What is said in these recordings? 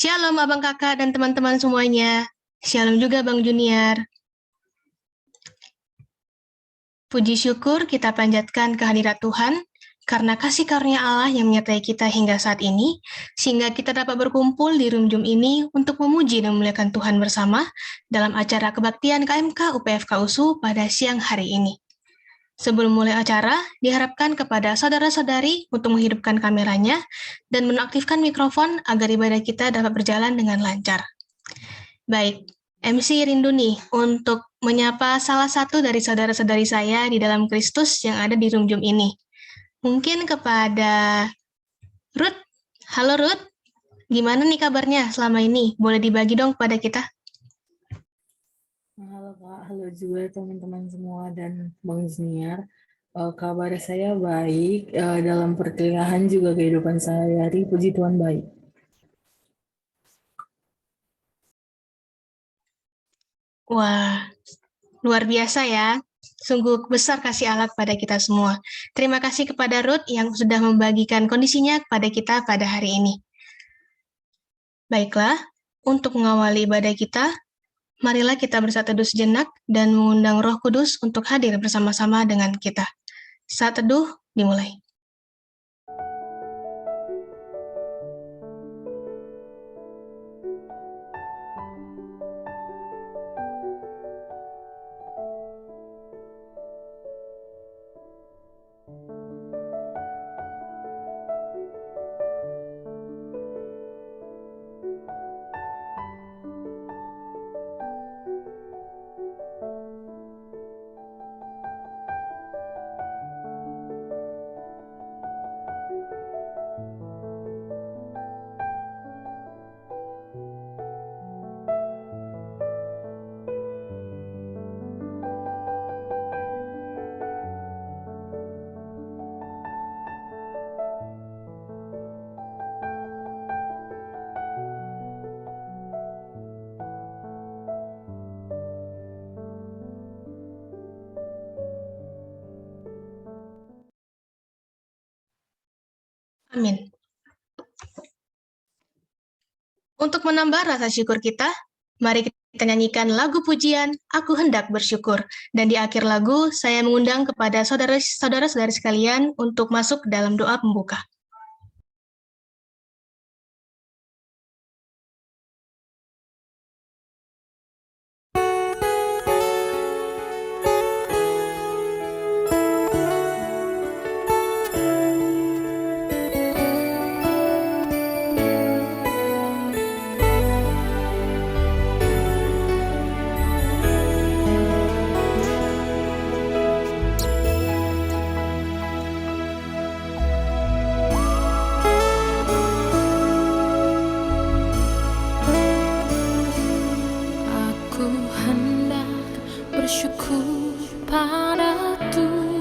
Shalom Abang Kakak dan teman-teman semuanya. Shalom juga Bang Junior. Puji syukur kita panjatkan kehadirat Tuhan, karena kasih karunia Allah yang menyertai kita hingga saat ini, sehingga kita dapat berkumpul di room Zoom ini untuk memuji dan memuliakan Tuhan bersama dalam acara kebaktian KMK UPFK USU pada siang hari ini. Sebelum mulai acara, diharapkan kepada saudara-saudari untuk menghidupkan kameranya dan menonaktifkan mikrofon agar ibadah kita dapat berjalan dengan lancar. Baik, MC rindu nih untuk menyapa salah satu dari saudara-saudari saya di dalam Kristus yang ada di room Zoom ini. Mungkin kepada Ruth. Halo Ruth, gimana nih kabarnya selama ini? Boleh dibagi dong kepada kita? Halo Kak, halo juga teman-teman semua dan Bang Junior. Kabar saya baik, dalam perkuliahan juga kehidupan sehari-hari, puji Tuhan baik. Wah, luar biasa ya. Sungguh besar kasih Allah kepada kita semua. Terima kasih kepada Ruth yang sudah membagikan kondisinya kepada kita pada hari ini. Baiklah, untuk mengawali ibadah kita, marilah kita bersatu teduh sejenak dan mengundang Roh Kudus untuk hadir bersama-sama dengan kita. Saat teduh dimulai. Amin. Untuk menambah rasa syukur kita, mari kita nyanyikan lagu pujian Aku Hendak Bersyukur. Dan di akhir lagu, saya mengundang kepada saudara-saudari sekalian untuk masuk dalam doa pembuka. Bersyukur pada Tuhan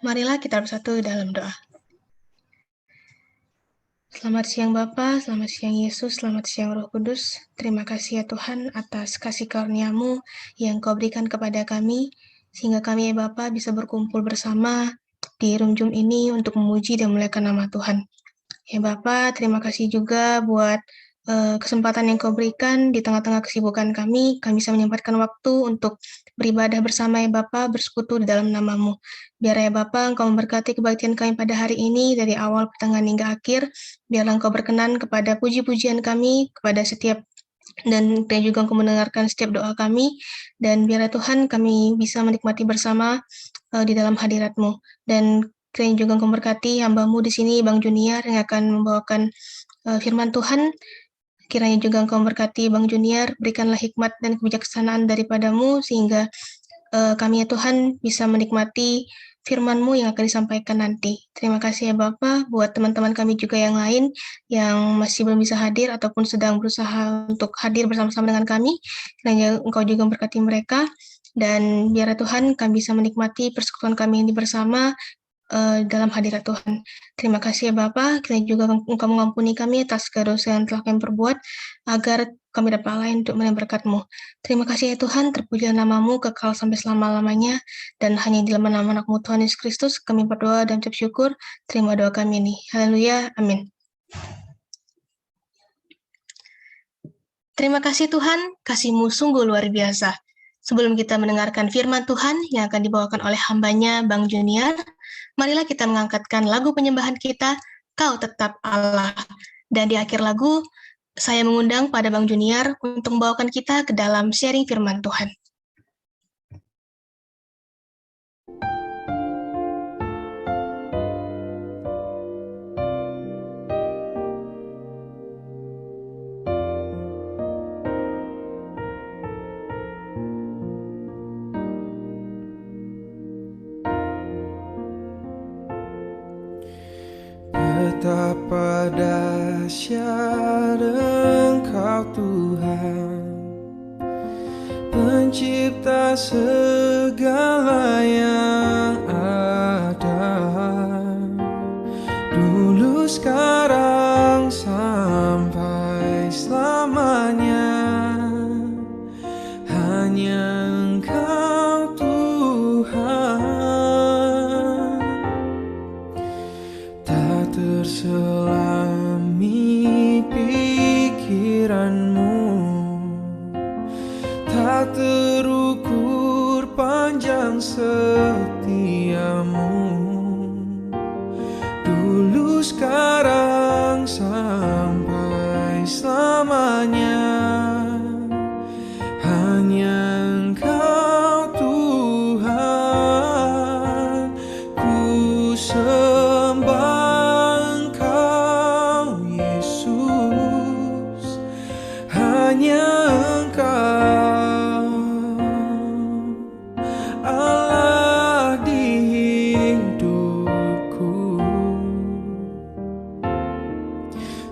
Marilah kita bersatu dalam doa. Selamat siang Bapa, selamat siang Yesus, selamat siang Roh Kudus. Terima kasih ya Tuhan atas kasih karunia-Mu yang Kau berikan kepada kami, sehingga kami ya Bapa bisa berkumpul bersama di room Zoom ini untuk memuji dan memuliakan nama Tuhan. Ya Bapa, terima kasih juga buat kesempatan yang Kau berikan di tengah-tengah kesibukan kami bisa menyempatkan waktu untuk beribadah bersama ya Bapa, bersekutu di dalam nama-Mu. Biar ya Bapa, Engkau memberkati kebaktian kami pada hari ini, dari awal, pertengahan, hingga akhir. Biarlah Engkau berkenan kepada puji-pujian kami, kepada setiap dan juga Engkau mendengarkan setiap doa kami, dan biarlah Tuhan kami bisa menikmati bersama di dalam hadirat-Mu. Dan kiranya juga Engkau memberkati hamba-Mu di sini, Bang Junior, yang akan membawakan firman Tuhan. Kiranya juga Engkau memberkati Bang Junior, berikanlah hikmat dan kebijaksanaan daripada-Mu, sehingga kami ya Tuhan bisa menikmati firman-Mu yang akan disampaikan nanti. Terima kasih ya Bapa, buat teman-teman kami juga yang lain yang masih belum bisa hadir ataupun sedang berusaha untuk hadir bersama-sama dengan kami. Kiranya Engkau juga memberkati mereka, dan biar Tuhan kami bisa menikmati persekutuan kami ini bersama dalam hadirat Tuhan. Terima kasih ya Bapa, kiranya juga Engkau mengampuni kami atas segala dosa yang telah kami perbuat, agar kami dapat lain untuk menerima berkat-Mu. Terima kasih ya Tuhan, terpujilah nama-Mu kekal sampai selama-lamanya, dan hanya di dalam nama anak-Mu Tuhan Yesus Kristus, kami berdoa dan ucap syukur, terima doa kami ini. Haleluya, amin. Terima kasih Tuhan, kasih-Mu sungguh luar biasa. Sebelum kita mendengarkan firman Tuhan yang akan dibawakan oleh hambanya Bang Junior, marilah kita mengangkatkan lagu penyembahan kita, Kau Tetap Allah. Dan di akhir lagu, saya mengundang pada Bang Junior untuk membawakan kita ke dalam sharing firman Tuhan. Betapa dahsyat Engkau Tuhan, Pencipta segala yang ada, dulu, sekarang, sampai selamanya. Hanya Engkau Tuhan, tak terselami pikiran-Mu, tak terukur panjang setia-Mu, dulu, sekarang, sampai selamanya. Hanya Engkau Tuhan, ku sembah Engkau Yesus. Hanya Engkau Allah di hidupku,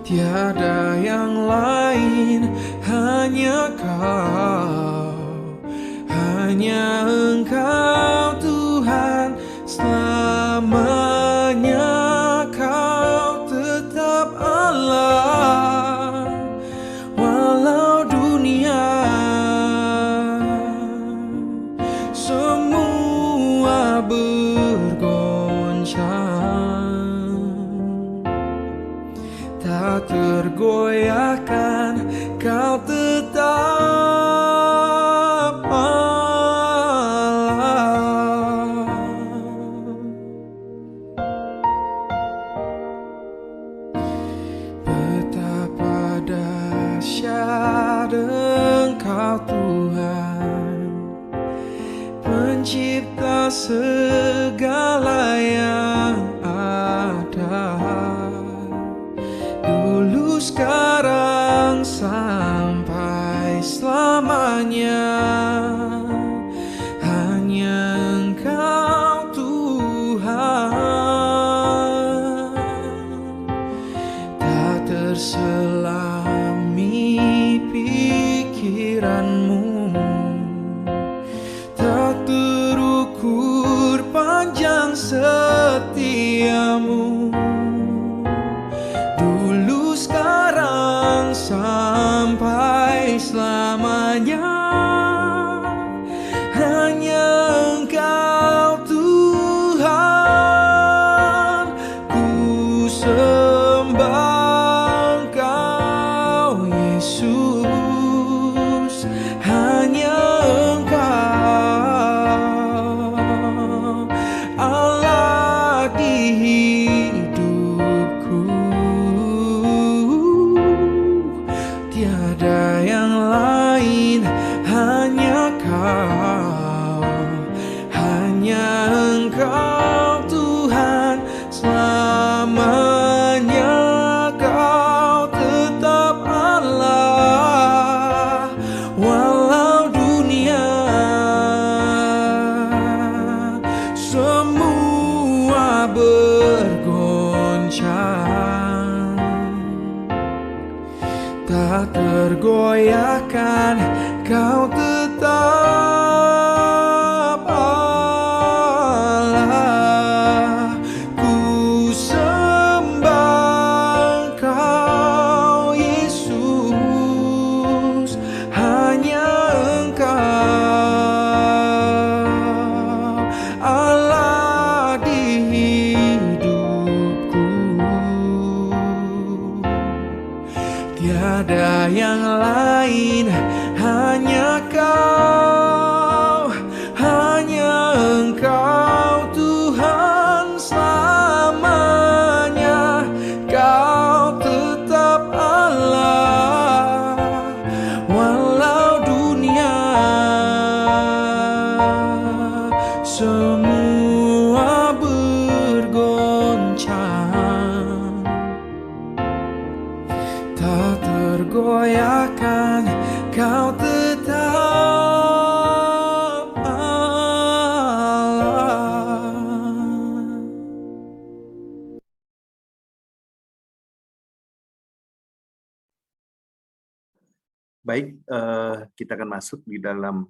tiada yang lain, hanya Kau, hanya Engkau Tuhan, selamanya Kau tetap Allah. Walau dunia semua bergoncang, tak tergoyahkan, Kau tetap Allah. Betapa dahsyat Engkau Tuhan, Pencipta segala yang ada, dulu, sekarang, sampai selamanya. Hanya Engkau Tuhan, tak terselami pikiran-Mu, tak terukur panjang setia-Mu, hanya Engkau Tuhan. Ku sembah Engkau Yesus, hanya Engkau Allah di hidupku. Tiada yang lain, hanya Kau, hanya Engkau Tuhan. Selamanya Kau tetap Allah, walau dunia semua bergoncang. Tak tergoyahkan, Kau tetap Allah. Ku sembah Engkau Yesus, hanya Engkau Allah di hidupku. Tiada yang lain, hanya Kau, hanya Engkau Tuhan. Selamanya Kau tetap Allah, walau dunia semua bergoncang. Tak tergoyahkan, Kau tetap Allah. Baik, kita akan masuk di dalam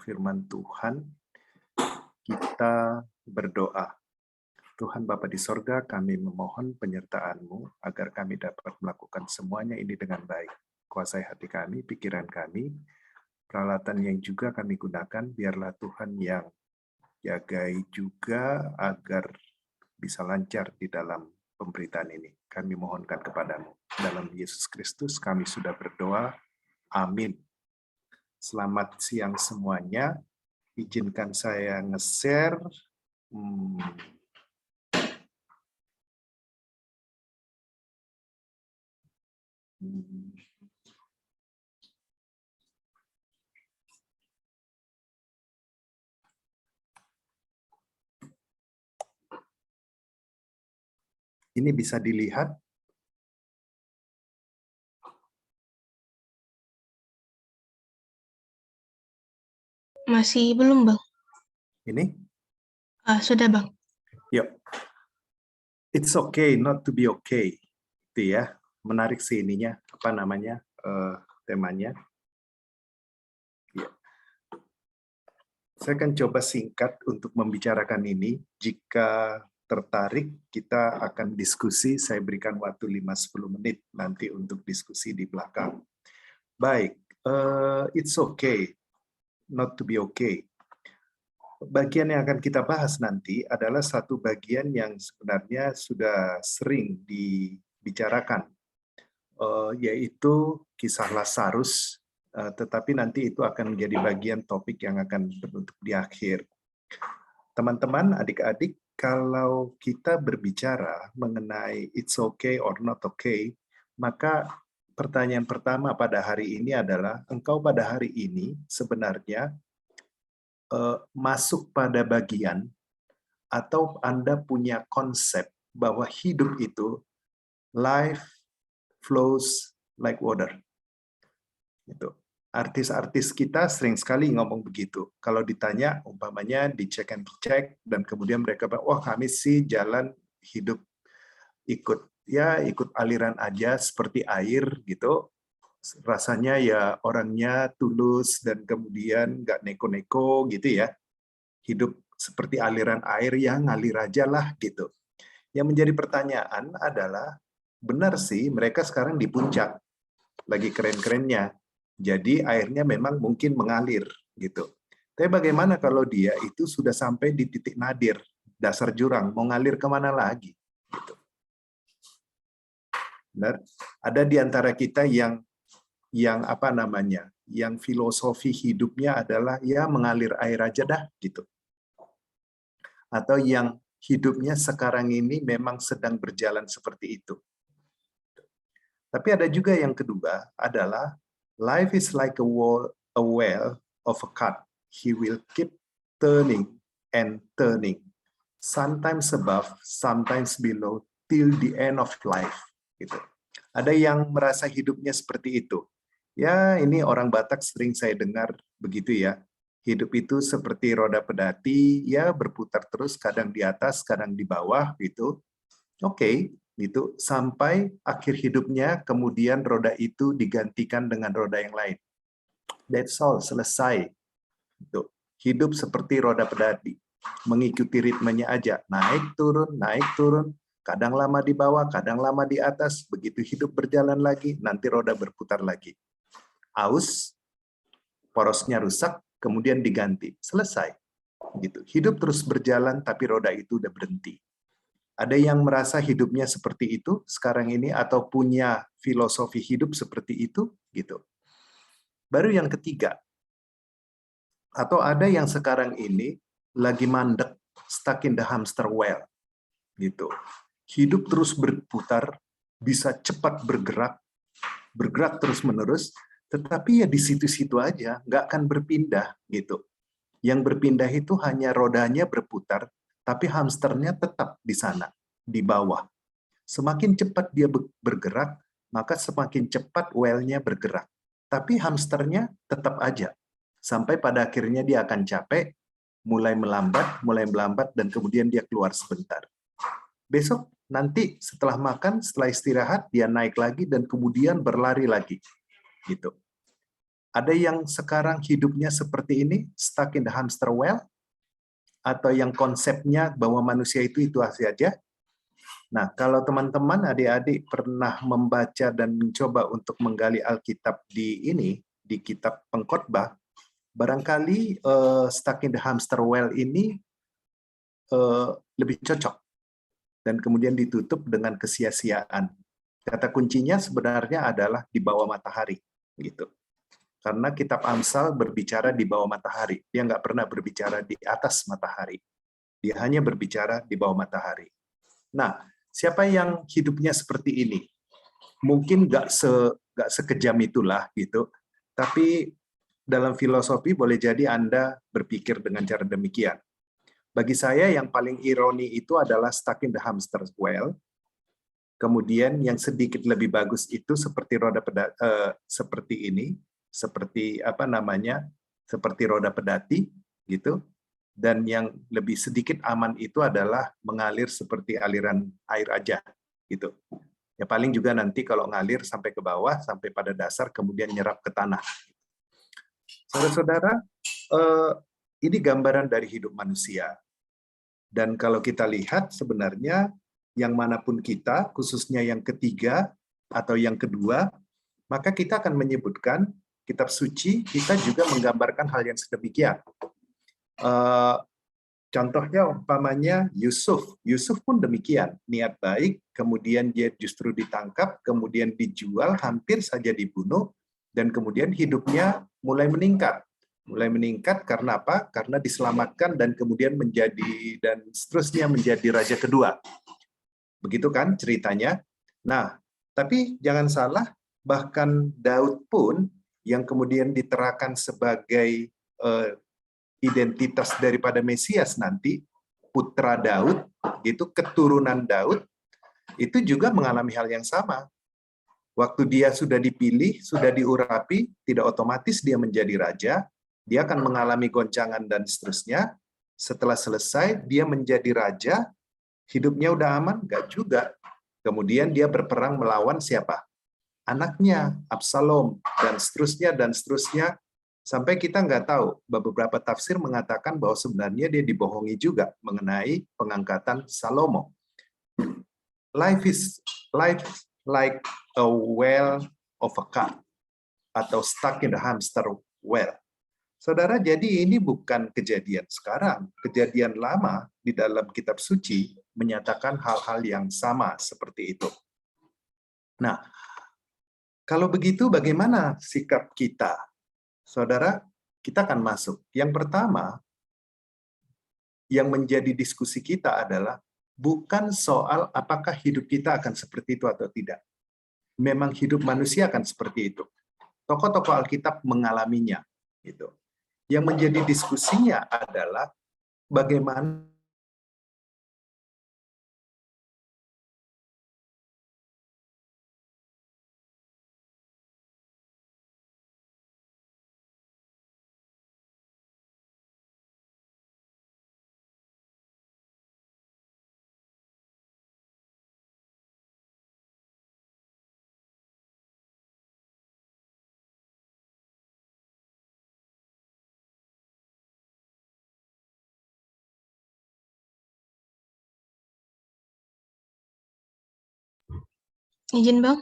firman Tuhan. Kita berdoa. Tuhan Bapa di sorga, kami memohon penyertaan-Mu agar kami dapat melakukan semuanya ini dengan baik. Kuasai hati kami, pikiran kami, peralatan yang juga kami gunakan, biarlah Tuhan yang jagai juga agar bisa lancar di dalam pemberitaan ini. Kami mohonkan kepadamu. Dalam Yesus Kristus kami sudah berdoa. Amin. Selamat siang semuanya. Izinkan saya nge-share. Ini bisa dilihat. Masih belum, Bang? Ini? Sudah, Bang. Yuk. It's okay not to be okay. Itu ya. Menarik sih ininya. Apa namanya? Temanya. Ya. Saya akan coba singkat untuk membicarakan ini. Jika tertarik, kita akan diskusi. Saya berikan waktu 5-10 menit nanti untuk diskusi di belakang. Baik. It's okay not to be okay. Bagian yang akan kita bahas nanti adalah satu bagian yang sebenarnya sudah sering dibicarakan, yaitu kisah Lazarus, tetapi nanti itu akan menjadi bagian topik yang akan berbentuk di akhir. Teman-teman, adik-adik, kalau kita berbicara mengenai it's okay or not okay, maka pertanyaan pertama pada hari ini adalah, engkau pada hari ini sebenarnya masuk pada bagian atau Anda punya konsep bahwa hidup itu life flows like water. Itu. Artis-artis kita sering sekali ngomong begitu. Kalau ditanya, umpamanya di check and check, dan kemudian mereka bilang, wah kami sih jalan hidup ikut aliran aja seperti air gitu. Rasanya ya orangnya tulus dan kemudian nggak neko-neko gitu ya. Hidup seperti aliran air yang ngalir aja lah gitu. Yang menjadi pertanyaan adalah, benar sih mereka sekarang di puncak, lagi keren-kerennya. Jadi airnya memang mungkin mengalir gitu. Tapi bagaimana kalau dia itu sudah sampai di titik nadir, dasar jurang, mau ngalir kemana lagi? Gitu. Benar? Ada di antara kita yang apa namanya, yang filosofi hidupnya adalah ya mengalir air aja dah gitu. Atau yang hidupnya sekarang ini memang sedang berjalan seperti itu. Tapi ada juga yang kedua adalah life is like a well of a cut. He will keep turning and turning. Sometimes above, sometimes below, till the end of life. Gitu. Ada yang merasa hidupnya seperti itu. Ya, ini orang Batak sering saya dengar begitu ya. Hidup itu seperti roda pedati, ya berputar terus, kadang di atas, kadang di bawah, gitu. Oke, gitu. Sampai akhir hidupnya, kemudian roda itu digantikan dengan roda yang lain. That's all, selesai. Gitu. Hidup seperti roda pedati, mengikuti ritmenya aja, naik turun, kadang lama di bawah, kadang lama di atas, begitu hidup berjalan lagi, nanti roda berputar lagi. Aus, porosnya rusak, kemudian diganti, selesai. Gitu. Hidup terus berjalan, tapi roda itu udah berhenti. Ada yang merasa hidupnya seperti itu sekarang ini, atau punya filosofi hidup seperti itu, gitu. Baru yang ketiga, atau ada yang sekarang ini lagi mandek, stuck in the hamster wheel, gitu. Hidup terus berputar, bisa cepat bergerak terus-menerus, tetapi ya di situ-situ aja, nggak akan berpindah, gitu. Yang berpindah itu hanya rodanya berputar, tapi hamsternya tetap di sana, di bawah. Semakin cepat dia bergerak, maka semakin cepat wheel-nya bergerak. Tapi hamsternya tetap aja. Sampai pada akhirnya dia akan capek, mulai melambat, dan kemudian dia keluar sebentar. Besok, nanti setelah makan, setelah istirahat, dia naik lagi, dan kemudian berlari lagi. Gitu. Ada yang sekarang hidupnya seperti ini, stuck in the hamster wheel, atau yang konsepnya bahwa manusia itu saja. Nah, kalau teman-teman adik-adik pernah membaca dan mencoba untuk menggali Alkitab di kitab Pengkhotbah, barangkali stuck in the hamster wheel ini lebih cocok dan kemudian ditutup dengan kesia-siaan. Kata kuncinya sebenarnya adalah di bawah matahari, gitu. Karena kitab Amsal berbicara di bawah matahari, dia nggak pernah berbicara di atas matahari. Dia hanya berbicara di bawah matahari. Nah, siapa yang hidupnya seperti ini? Mungkin nggak sekejam itulah, gitu. Tapi dalam filosofi boleh jadi Anda berpikir dengan cara demikian. Bagi saya yang paling ironi itu adalah stuck in the hamster wheel. Kemudian yang sedikit lebih bagus itu seperti roda seperti ini, seperti apa namanya, seperti roda pedati, gitu. Dan yang lebih sedikit aman itu adalah mengalir seperti aliran air aja, gitu. Ya paling juga nanti kalau ngalir sampai ke bawah, sampai pada dasar, kemudian nyerap ke tanah. Saudara-saudara, ini gambaran dari hidup manusia. Dan kalau kita lihat sebenarnya yang manapun kita, khususnya yang ketiga atau yang kedua, maka kita akan menyebutkan kitab suci, kita juga menggambarkan hal yang sedemikian. Contohnya umpamanya Yusuf. Yusuf pun demikian, niat baik, kemudian dia justru ditangkap, kemudian dijual, hampir saja dibunuh, dan kemudian hidupnya mulai meningkat. Mulai meningkat karena apa? Karena diselamatkan dan kemudian menjadi, dan seterusnya menjadi raja kedua. Begitu kan ceritanya? Nah, tapi jangan salah, bahkan Daud pun yang kemudian diterakan sebagai identitas daripada Mesias nanti, putra Daud, itu keturunan Daud, itu juga mengalami hal yang sama. Waktu dia sudah dipilih, sudah diurapi, tidak otomatis dia menjadi raja, dia akan mengalami goncangan dan seterusnya. Setelah selesai, dia menjadi raja, hidupnya udah aman? Enggak juga. Kemudian dia berperang melawan siapa? Anaknya, Absalom, dan seterusnya, sampai kita nggak tahu, beberapa tafsir mengatakan bahwa sebenarnya dia dibohongi juga mengenai pengangkatan Salomo. Life is like a well of a cup. atau stuck in the hamster wheel. Saudara, jadi ini bukan kejadian sekarang. Kejadian lama di dalam kitab suci menyatakan hal-hal yang sama seperti itu. Nah, kalau begitu bagaimana sikap kita? Saudara, kita akan masuk. Yang pertama, yang menjadi diskusi kita adalah bukan soal apakah hidup kita akan seperti itu atau tidak. Memang hidup manusia akan seperti itu. Tokoh-tokoh Alkitab mengalaminya. Gitu. Yang menjadi diskusinya adalah bagaimana Izin, Bang.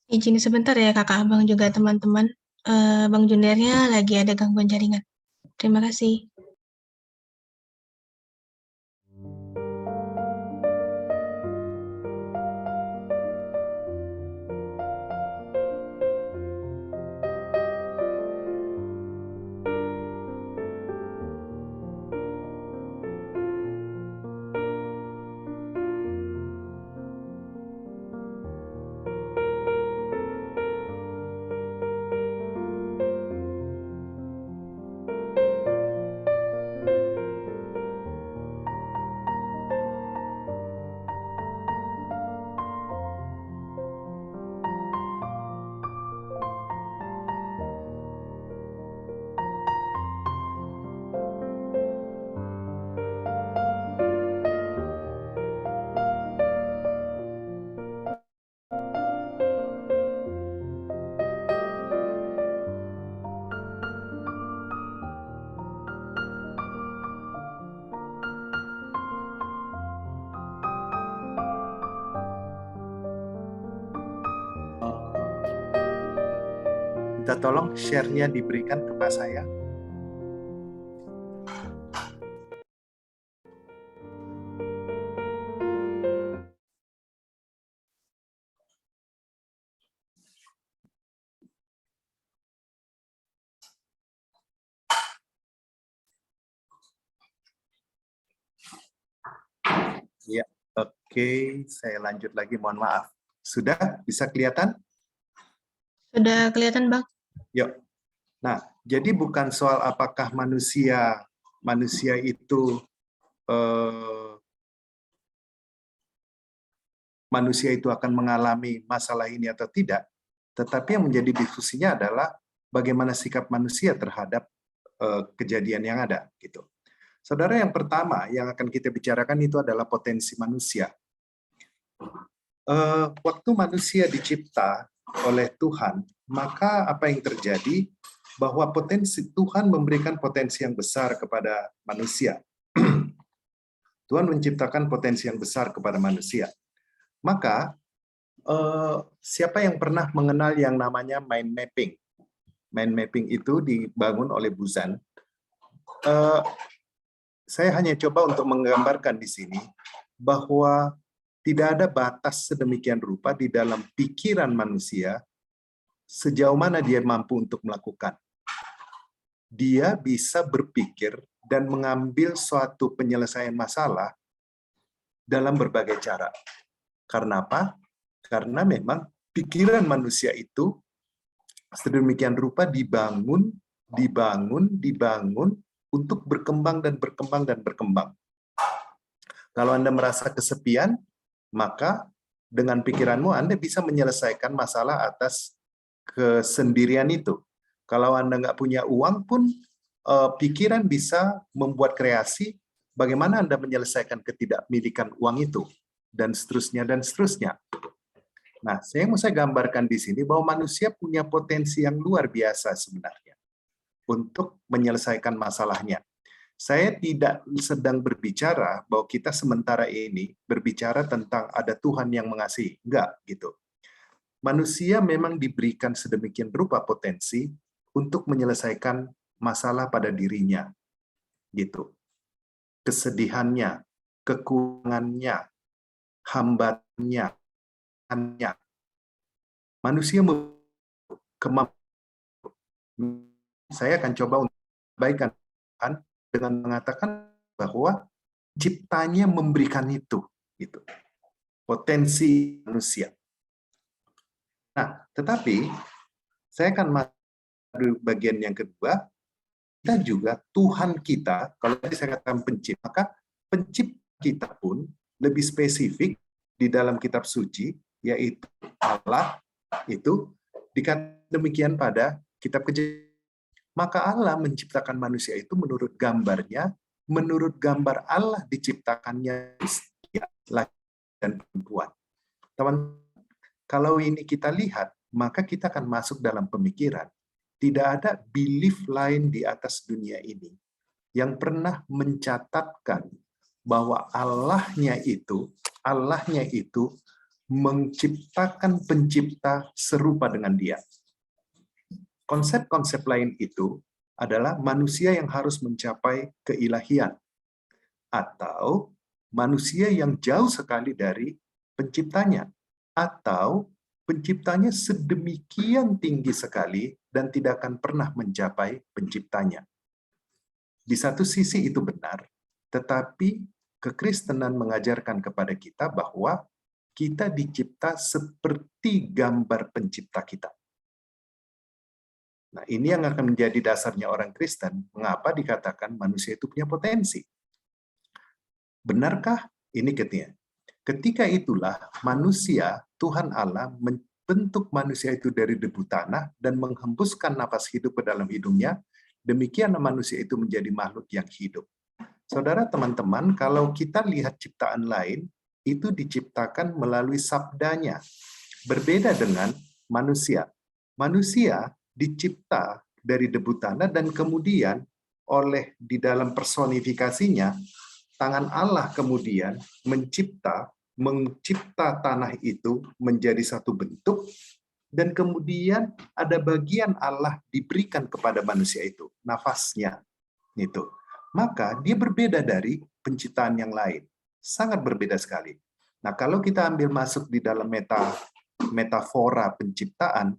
Izin sebentar ya kakak, abang juga teman-teman. Bang Jundernya lagi ada gangguan jaringan. Terima kasih. minta tolong share-nya diberikan kepada saya. Ya, oke, saya lanjut lagi, mohon maaf. Sudah bisa kelihatan? Sudah kelihatan, Bang? Yuk. Nah, jadi bukan soal apakah manusia itu manusia itu akan mengalami masalah ini atau tidak, tetapi yang menjadi diskusinya adalah bagaimana sikap manusia terhadap kejadian yang ada, gitu. Saudara, yang pertama yang akan kita bicarakan itu adalah potensi manusia. Waktu manusia dicipta oleh Tuhan, maka apa yang terjadi? Bahwa Tuhan memberikan potensi yang besar kepada manusia. Tuhan menciptakan potensi yang besar kepada manusia. Maka, siapa yang pernah mengenal yang namanya mind mapping? Mind mapping itu dibangun oleh Buzan. Saya hanya coba untuk menggambarkan di sini bahwa tidak ada batas sedemikian rupa di dalam pikiran manusia sejauh mana dia mampu untuk melakukan. Dia bisa berpikir dan mengambil suatu penyelesaian masalah dalam berbagai cara. Karena apa? Karena memang pikiran manusia itu sedemikian rupa dibangun untuk berkembang dan berkembang dan berkembang. Kalau Anda merasa kesepian, maka dengan pikiranmu Anda bisa menyelesaikan masalah atas kesendirian itu. Kalau Anda nggak punya uang pun, pikiran bisa membuat kreasi bagaimana Anda menyelesaikan ketidakmilikan uang itu, dan seterusnya, dan seterusnya. Nah, saya gambarkan di sini bahwa manusia punya potensi yang luar biasa sebenarnya untuk menyelesaikan masalahnya. Saya tidak sedang berbicara bahwa kita sementara ini berbicara tentang ada Tuhan yang mengasihi. Enggak, gitu. Manusia memang diberikan sedemikian rupa potensi untuk menyelesaikan masalah pada dirinya. Gitu. Kesedihannya, kekurangannya, hambatannya, manusia saya akan coba untuk kebaikan dengan mengatakan bahwa ciptanya memberikan itu, gitu. Potensi manusia. Nah, tetapi saya akan masuk bagian yang kedua. Kita juga Tuhan kita, kalau tadi saya katakan pencipta, maka pencipta kita pun lebih spesifik di dalam kitab suci, yaitu Allah, itu dikatakan demikian pada kitab Kejadian. Maka Allah menciptakan manusia itu menurut gambarnya, menurut gambar Allah diciptakannya laki dan perempuan. Teman, kalau ini kita lihat, maka kita akan masuk dalam pemikiran. Tidak ada belief lain di atas dunia ini yang pernah mencatatkan bahwa Allahnya itu menciptakan pencipta serupa dengan Dia. Konsep-konsep lain itu adalah manusia yang harus mencapai keilahian, atau manusia yang jauh sekali dari penciptanya, atau penciptanya sedemikian tinggi sekali dan tidak akan pernah mencapai penciptanya. Di satu sisi itu benar, tetapi kekristenan mengajarkan kepada kita bahwa kita dicipta seperti gambar pencipta kita. Nah, ini yang akan menjadi dasarnya orang Kristen, mengapa dikatakan manusia itu punya potensi. Benarkah? Ini katanya. Ketika itulah manusia, Tuhan Allah membentuk manusia itu dari debu tanah dan menghembuskan napas hidup ke dalam hidungnya, demikian manusia itu menjadi makhluk yang hidup. Saudara, teman-teman, kalau kita lihat ciptaan lain, itu diciptakan melalui sabdanya. Berbeda dengan manusia. Manusia dicipta dari debu tanah dan kemudian oleh di dalam personifikasinya, tangan Allah kemudian mencipta tanah itu menjadi satu bentuk, dan kemudian ada bagian Allah diberikan kepada manusia itu, nafasnya. Itu. Maka dia berbeda dari penciptaan yang lain. Sangat berbeda sekali. Nah, kalau kita ambil masuk di dalam metafora penciptaan,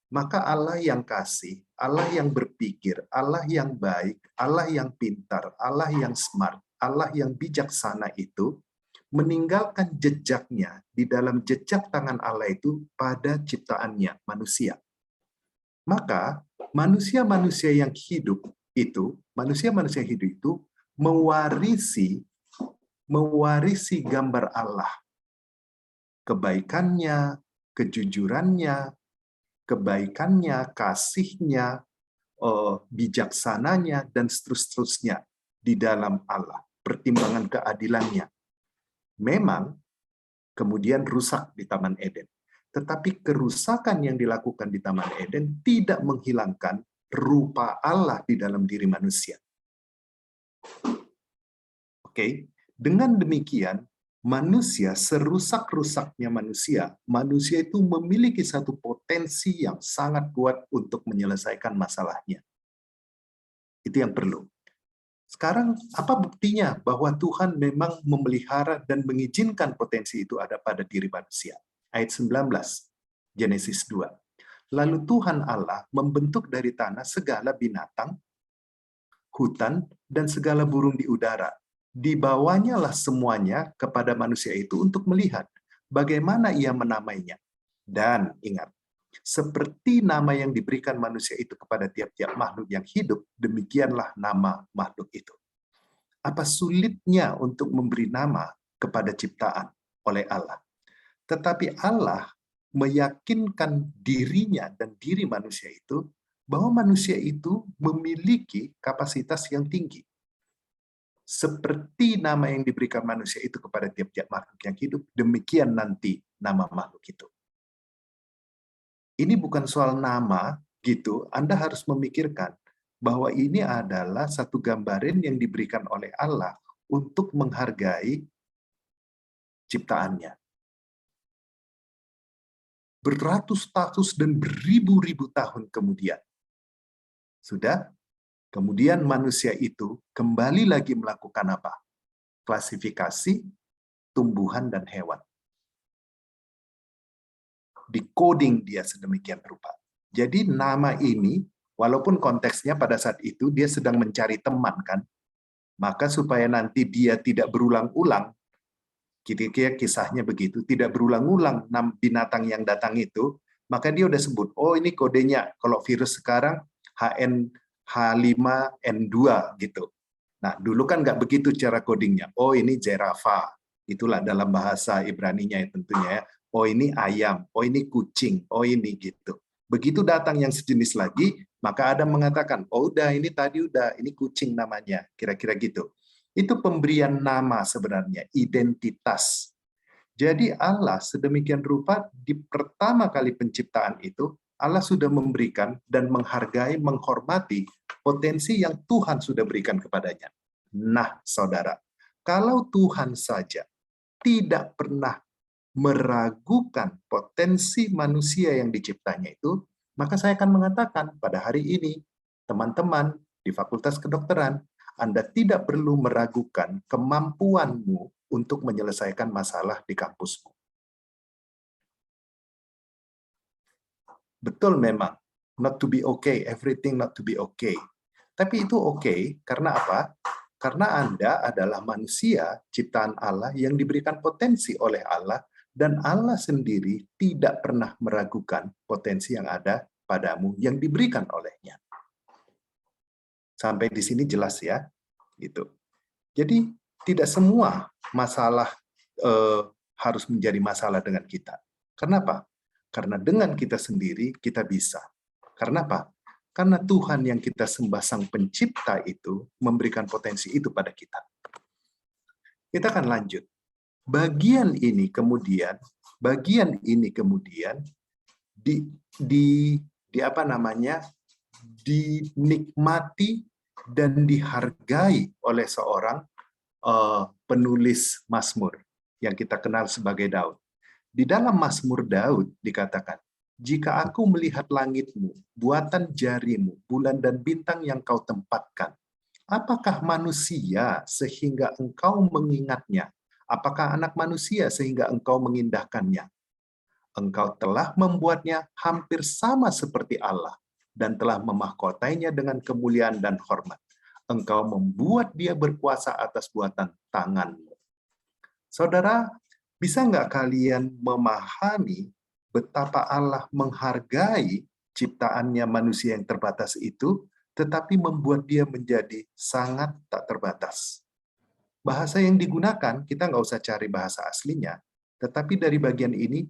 maka Allah yang kasih, Allah yang berpikir, Allah yang baik, Allah yang pintar, Allah yang smart, Allah yang bijaksana itu meninggalkan jejaknya di dalam jejak tangan Allah itu pada ciptaannya, manusia. Maka manusia-manusia yang hidup itu, mewarisi gambar Allah. Kebaikannya, kejujurannya, kasihnya, bijaksananya, dan seterusnya di dalam Allah. Pertimbangan keadilannya. Memang kemudian rusak di Taman Eden. Tetapi kerusakan yang dilakukan di Taman Eden tidak menghilangkan rupa Allah di dalam diri manusia. Oke, dengan demikian, manusia, serusak-rusaknya manusia itu memiliki satu potensi yang sangat kuat untuk menyelesaikan masalahnya. Itu yang perlu. Sekarang, apa buktinya bahwa Tuhan memang memelihara dan mengizinkan potensi itu ada pada diri manusia? Ayat 19, Genesis 2. Lalu Tuhan Allah membentuk dari tanah segala binatang, hutan, dan segala burung di udara. Dibawanyalah semuanya kepada manusia itu untuk melihat bagaimana ia menamainya. Dan ingat, Seperti nama yang diberikan manusia itu kepada tiap-tiap makhluk yang hidup, demikianlah nama makhluk itu. Apa sulitnya untuk memberi nama kepada ciptaan oleh Allah? Tetapi Allah meyakinkan dirinya dan diri manusia itu bahwa manusia itu memiliki kapasitas yang tinggi. Seperti nama yang diberikan manusia itu kepada tiap-tiap makhluk yang hidup, demikian nanti nama makhluk itu. Ini bukan soal nama, gitu. Anda harus memikirkan bahwa ini adalah satu gambaran yang diberikan oleh Allah untuk menghargai ciptaannya. Beratus-ratus dan beribu-ribu tahun kemudian, kemudian manusia itu kembali lagi melakukan apa? Klasifikasi tumbuhan dan hewan. Decoding dia sedemikian rupa. Jadi nama ini, walaupun konteksnya pada saat itu dia sedang mencari teman kan, maka supaya nanti dia tidak berulang-ulang, kira-kira kisahnya begitu, tidak berulang-ulang binatang yang datang itu, maka dia udah sebut, oh ini kodenya, kalau virus sekarang H5N2 gitu. Nah dulu kan nggak begitu cara codingnya, oh ini zerafa, itulah dalam bahasa Ibraninya tentunya ya. Oh ini ayam, oh ini kucing, oh ini gitu. Begitu datang yang sejenis lagi, maka Adam mengatakan, oh udah ini tadi udah, ini kucing namanya, kira-kira gitu. Itu pemberian nama sebenarnya, identitas. Jadi Allah sedemikian rupa di pertama kali penciptaan itu, Allah sudah memberikan dan menghargai, menghormati potensi yang Tuhan sudah berikan kepadanya. Nah, saudara, kalau Tuhan saja tidak pernah meragukan potensi manusia yang diciptanya itu, maka saya akan mengatakan pada hari ini, teman-teman di Fakultas Kedokteran, Anda tidak perlu meragukan kemampuanmu untuk menyelesaikan masalah di kampusmu. Betul memang, not to be okay, everything not to be okay. Tapi itu okay, karena apa? Karena Anda adalah manusia, ciptaan Allah yang diberikan potensi oleh Allah, dan Allah sendiri tidak pernah meragukan potensi yang ada padamu yang diberikan olehnya. Sampai di sini jelas ya, gitu. Jadi tidak semua masalah harus menjadi masalah dengan kita. Kenapa? Karena dengan kita sendiri kita bisa. Karena apa? Karena Tuhan yang kita sembah Sang Pencipta itu memberikan potensi itu pada kita. Kita akan lanjut. Bagian ini kemudian dinikmati dan dihargai oleh seorang penulis Mazmur yang kita kenal sebagai Daud. Di dalam Mazmur Daud dikatakan, jika aku melihat langitmu, buatan jarimu, bulan dan bintang yang kau tempatkan, apakah manusia sehingga engkau mengingatnya? Apakah anak manusia sehingga engkau mengindahkannya? Engkau telah membuatnya hampir sama seperti Allah dan telah memahkotainya dengan kemuliaan dan hormat. Engkau membuat dia berkuasa atas buatan tanganmu. Saudara, bisa nggak kalian memahami betapa Allah menghargai ciptaannya manusia yang terbatas itu, tetapi membuat dia menjadi sangat tak terbatas? Bahasa yang digunakan, kita nggak usah cari bahasa aslinya, tetapi dari bagian ini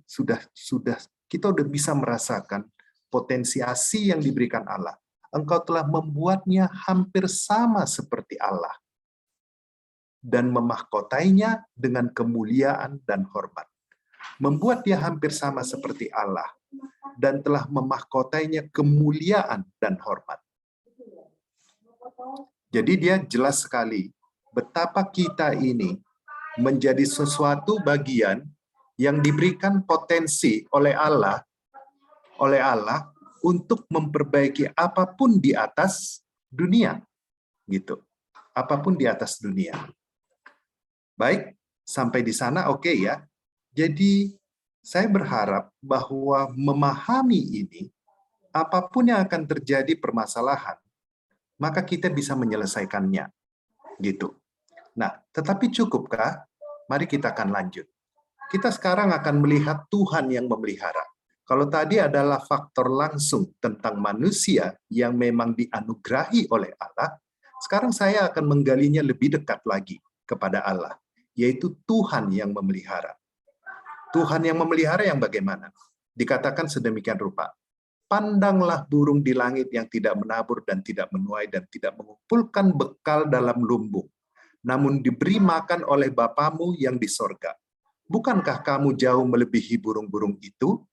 kita udah bisa merasakan potensi asih yang diberikan Allah. Engkau telah membuatnya hampir sama seperti Allah dan memahkotainya dengan kemuliaan dan hormat. Membuat dia hampir sama seperti Allah dan telah memahkotainya kemuliaan dan hormat. Jadi dia jelas sekali betapa kita ini menjadi sesuatu bagian yang diberikan potensi oleh Allah untuk memperbaiki apapun di atas dunia, gitu. Apapun di atas dunia. Baik, sampai di sana oke ya. Jadi saya berharap bahwa memahami ini, apapun yang akan terjadi permasalahan, maka kita bisa menyelesaikannya, gitu. Nah, tetapi cukupkah? Mari kita akan lanjut. Kita sekarang akan melihat Tuhan yang memelihara. Kalau tadi adalah faktor langsung tentang manusia yang memang dianugerahi oleh Allah, sekarang saya akan menggalinya lebih dekat lagi kepada Allah, yaitu Tuhan yang memelihara. Tuhan yang memelihara yang bagaimana? Dikatakan sedemikian rupa. Pandanglah burung di langit yang tidak menabur dan tidak menuai dan tidak mengumpulkan bekal dalam lumbung, namun diberi makan oleh Bapamu yang di sorga. Bukankah kamu jauh melebihi burung-burung itu?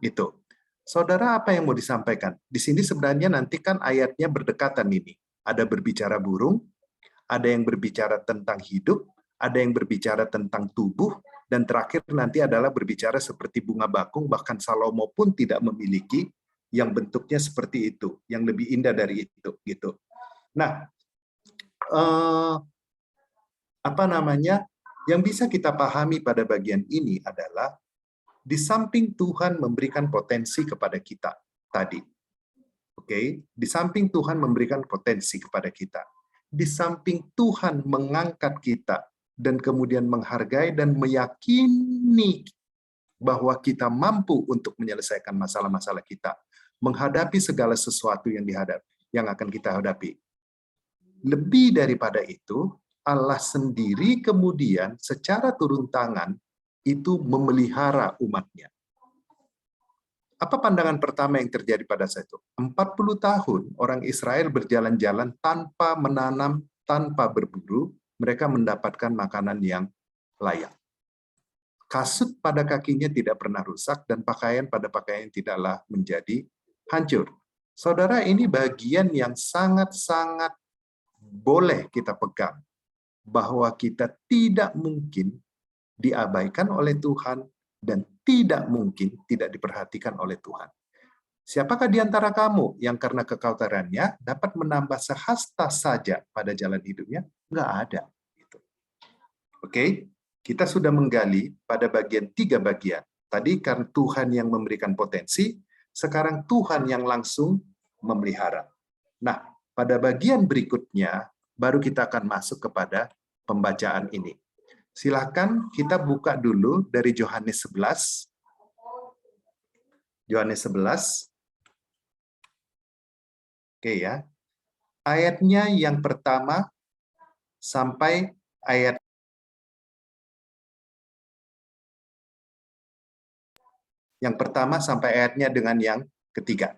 Itu. Saudara, apa yang mau disampaikan? Di sini sebenarnya nanti kan ayatnya berdekatan ini. Ada berbicara burung, ada yang berbicara tentang hidup, ada yang berbicara tentang tubuh, dan terakhir nanti adalah berbicara seperti bunga bakung, bahkan Salomo pun tidak memiliki yang bentuknya seperti itu, yang lebih indah dari itu, gitu. Nah, yang bisa kita pahami pada bagian ini adalah di samping Tuhan memberikan potensi kepada kita tadi. Oke, di samping Tuhan memberikan potensi kepada kita. Di samping Tuhan mengangkat kita dan kemudian menghargai dan meyakini bahwa kita mampu untuk menyelesaikan masalah-masalah kita, menghadapi segala sesuatu yang akan kita hadapi. Lebih daripada itu, Allah sendiri kemudian secara turun tangan itu memelihara umatnya. Apa pandangan pertama yang terjadi pada saat itu? 40 tahun orang Israel berjalan-jalan tanpa menanam, tanpa berburu, mereka mendapatkan makanan yang layak. Kasut pada kakinya tidak pernah rusak, dan pakaian pada pakaian tidaklah menjadi hancur. Saudara, ini bagian yang sangat-sangat boleh kita pegang, bahwa kita tidak mungkin diabaikan oleh Tuhan dan tidak mungkin tidak diperhatikan oleh Tuhan. Siapakah di antara kamu yang karena kekhawatirannya dapat menambah sehasta saja pada jalan hidupnya? Nggak ada. Oke, kita sudah menggali pada bagian 3 bagian. Tadi karena Tuhan yang memberikan potensi, sekarang Tuhan yang langsung memelihara. Nah, pada bagian berikutnya, baru kita akan masuk kepada pembacaan ini. Silakan kita buka dulu dari Yohanes 11. Yohanes 11. Oke ya. Ayatnya yang pertama sampai ayat ayatnya dengan yang ketiga.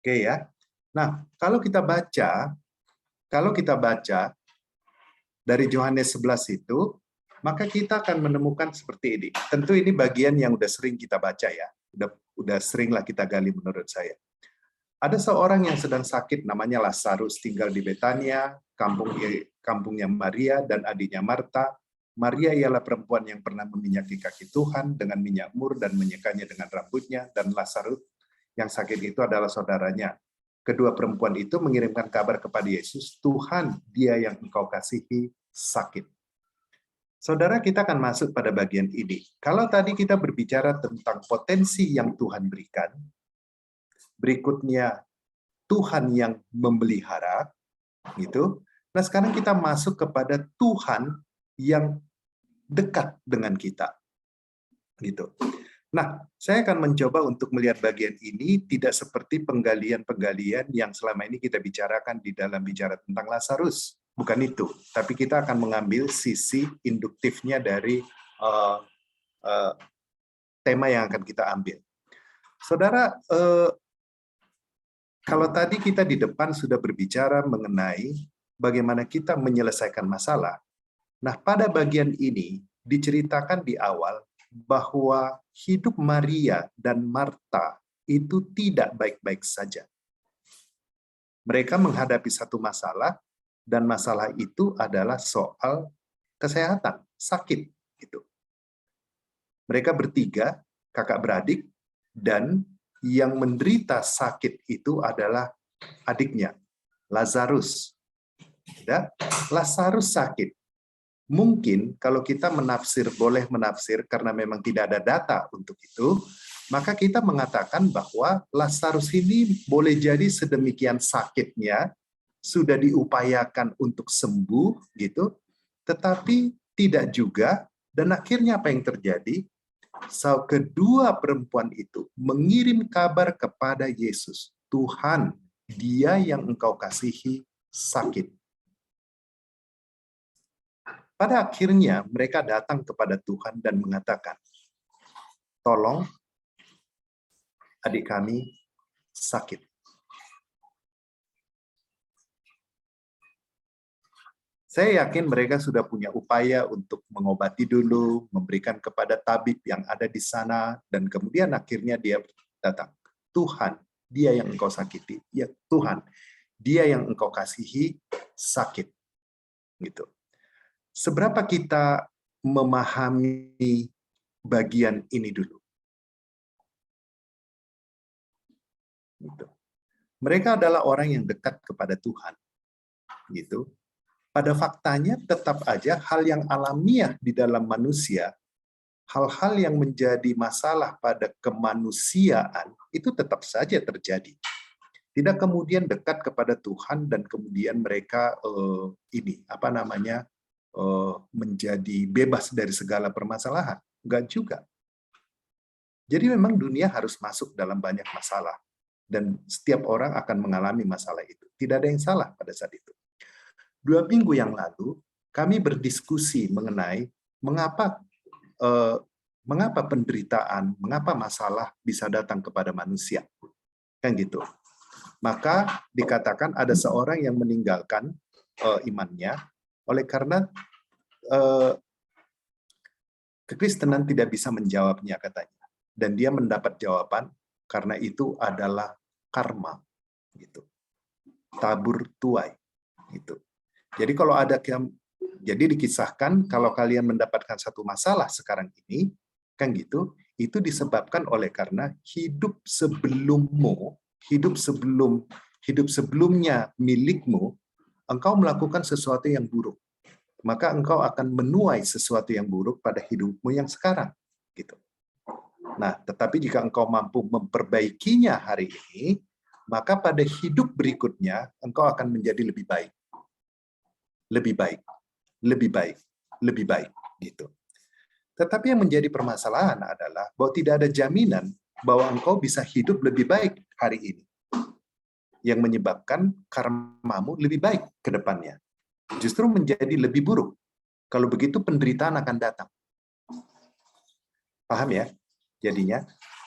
Oke ya. Nah, kalau kita baca dari Yohanes 11 itu, maka kita akan menemukan seperti ini. Tentu ini bagian yang udah sering kita baca ya. Udah seringlah kita gali menurut saya. Ada seorang yang sedang sakit namanya Lazarus, tinggal di Betania, kampungnya Maria dan adiknya Marta. Maria ialah perempuan yang pernah meminyaki kaki Tuhan dengan minyak mur dan menyekanya dengan rambutnya, dan Lazarus yang sakit itu adalah saudaranya. Kedua perempuan itu mengirimkan kabar kepada Yesus, Tuhan, dia yang engkau kasihi sakit. Saudara, kita akan masuk pada bagian ini. Kalau tadi kita berbicara tentang potensi yang Tuhan berikan, berikutnya Tuhan yang memelihara, gitu. Nah, sekarang kita masuk kepada Tuhan yang dekat dengan kita, gitu. Nah, saya akan mencoba untuk melihat bagian ini tidak seperti penggalian-penggalian yang selama ini kita bicarakan di dalam bicara tentang Lazarus. Bukan itu, tapi kita akan mengambil sisi induktifnya dari tema yang akan kita ambil. Saudara, kalau tadi kita di depan sudah berbicara mengenai bagaimana kita menyelesaikan masalah, nah pada bagian ini diceritakan di awal bahwa hidup Maria dan Marta itu tidak baik-baik saja. Mereka menghadapi satu masalah, dan masalah itu adalah soal kesehatan, sakit. Gitu. Mereka bertiga, kakak beradik, dan yang menderita sakit itu adalah adiknya, Lazarus. Ya, Lazarus sakit. Mungkin kalau kita boleh menafsir karena memang tidak ada data untuk itu, maka kita mengatakan bahwa Lazarus ini boleh jadi sedemikian sakitnya, sudah diupayakan untuk sembuh, gitu, tetapi tidak juga, dan akhirnya apa yang terjadi? Kedua perempuan itu mengirim kabar kepada Yesus, Tuhan, dia yang engkau kasihi sakit. Pada akhirnya mereka datang kepada Tuhan dan mengatakan, tolong adik kami sakit. Saya yakin mereka sudah punya upaya untuk mengobati dulu, memberikan kepada tabib yang ada di sana, dan kemudian akhirnya dia datang. Tuhan, dia yang engkau sakiti. Ya Tuhan, dia yang engkau kasihi sakit. Gitu. Seberapa kita memahami bagian ini dulu? Gitu. Mereka adalah orang yang dekat kepada Tuhan. Gitu. Pada faktanya tetap aja hal yang alamiah di dalam manusia, hal-hal yang menjadi masalah pada kemanusiaan itu tetap saja terjadi. Tidak kemudian dekat kepada Tuhan dan kemudian mereka menjadi bebas dari segala permasalahan. Enggak juga. Jadi memang dunia harus masuk dalam banyak masalah. Dan setiap orang akan mengalami masalah itu. Tidak ada yang salah pada saat itu. 2 minggu yang lalu, kami berdiskusi mengenai mengapa penderitaan, mengapa masalah bisa datang kepada manusia. Kan gitu. Maka dikatakan ada seorang yang meninggalkan imannya oleh karena kekristenan tidak bisa menjawabnya katanya, dan dia mendapat jawaban karena itu adalah karma, gitu, tabur tuai, gitu. Jadi kalau jadi dikisahkan kalau kalian mendapatkan satu masalah sekarang ini, kan gitu, itu disebabkan oleh karena hidup sebelumnya milikmu, engkau melakukan sesuatu yang buruk. Maka engkau akan menuai sesuatu yang buruk pada hidupmu yang sekarang. Gitu. Nah, tetapi jika engkau mampu memperbaikinya hari ini, maka pada hidup berikutnya engkau akan menjadi lebih baik. Lebih baik, lebih baik, lebih baik. Gitu. Tetapi yang menjadi permasalahan adalah bahwa tidak ada jaminan bahwa engkau bisa hidup lebih baik hari ini. Yang menyebabkan karmamu lebih baik ke depannya. Justru menjadi lebih buruk. Kalau begitu penderitaan akan datang. Paham ya? Jadinya.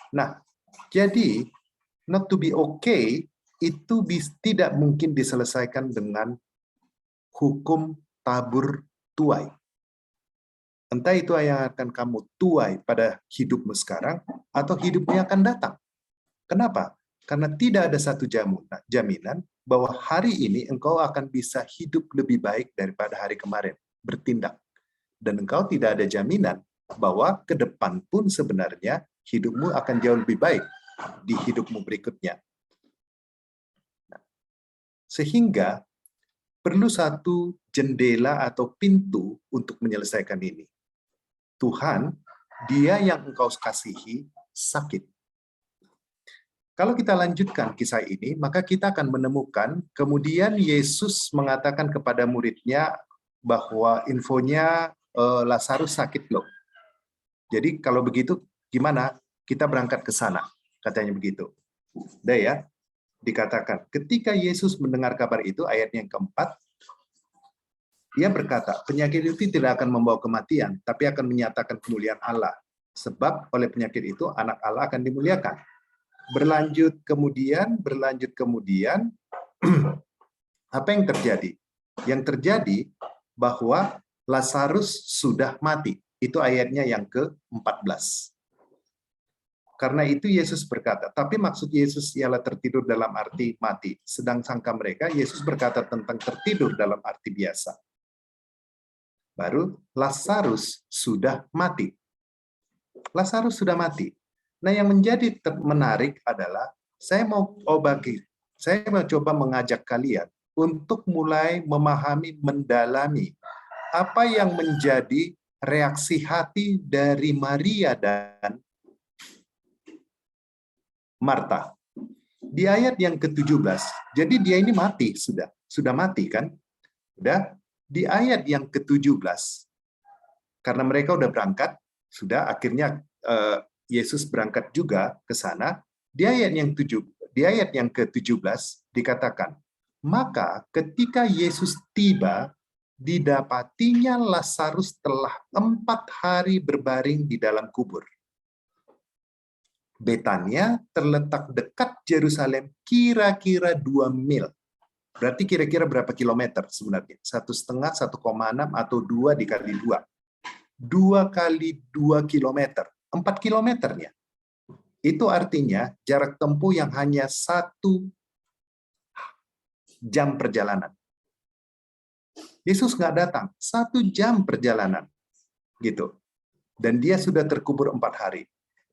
Nah, jadi not to be okay itu tidak mungkin diselesaikan dengan hukum tabur tuai. Entah itu yang akan kamu tuai pada hidupmu sekarang atau hidupmu yang akan datang. Kenapa? Karena tidak ada satu jaminan bahwa hari ini engkau akan bisa hidup lebih baik daripada hari kemarin, bertindak. Dan engkau tidak ada jaminan bahwa ke depan pun sebenarnya hidupmu akan jauh lebih baik di hidupmu berikutnya. Sehingga perlu satu jendela atau pintu untuk menyelesaikan ini. Tuhan, dia yang engkau kasihi, sakit. Kalau kita lanjutkan kisah ini, maka kita akan menemukan kemudian Yesus mengatakan kepada muridnya bahwa infonya Lazarus sakit loh. Jadi kalau begitu gimana? Kita berangkat ke sana, katanya begitu. Udah ya, dikatakan ketika Yesus mendengar kabar itu, ayatnya yang keempat, dia berkata, penyakit itu tidak akan membawa kematian, tapi akan menyatakan kemuliaan Allah. Sebab oleh penyakit itu anak Allah akan dimuliakan. Berlanjut kemudian, apa yang terjadi? Yang terjadi bahwa Lazarus sudah mati. Itu ayatnya yang ke-14. Karena itu Yesus berkata, tapi maksud Yesus ialah tertidur dalam arti mati. Sedang sangka mereka, Yesus berkata tentang tertidur dalam arti biasa. Baru Lazarus sudah mati. Lazarus sudah mati. Nah, yang menjadi menarik adalah saya mau coba mengajak kalian untuk mulai memahami, mendalami apa yang menjadi reaksi hati dari Maria dan Marta. Di ayat yang ke-17, jadi dia ini mati, sudah mati kan? Udah, di ayat yang ke-17, karena mereka udah berangkat, sudah akhirnya Yesus berangkat juga ke sana. Di ayat yang ke-17 dikatakan, maka ketika Yesus tiba, didapatinya Lazarus telah 4 hari berbaring di dalam kubur. Betania terletak dekat Yerusalem kira-kira 2 mil. Berarti kira-kira berapa kilometer sebenarnya? 1,5, 1,6, atau 2 dikali 2. 2 kali 2 kilometer. 4 kilometernya. Itu artinya jarak tempuh yang hanya 1 jam perjalanan. Yesus nggak datang, 1 jam perjalanan. Gitu. Dan dia sudah terkubur 4 hari.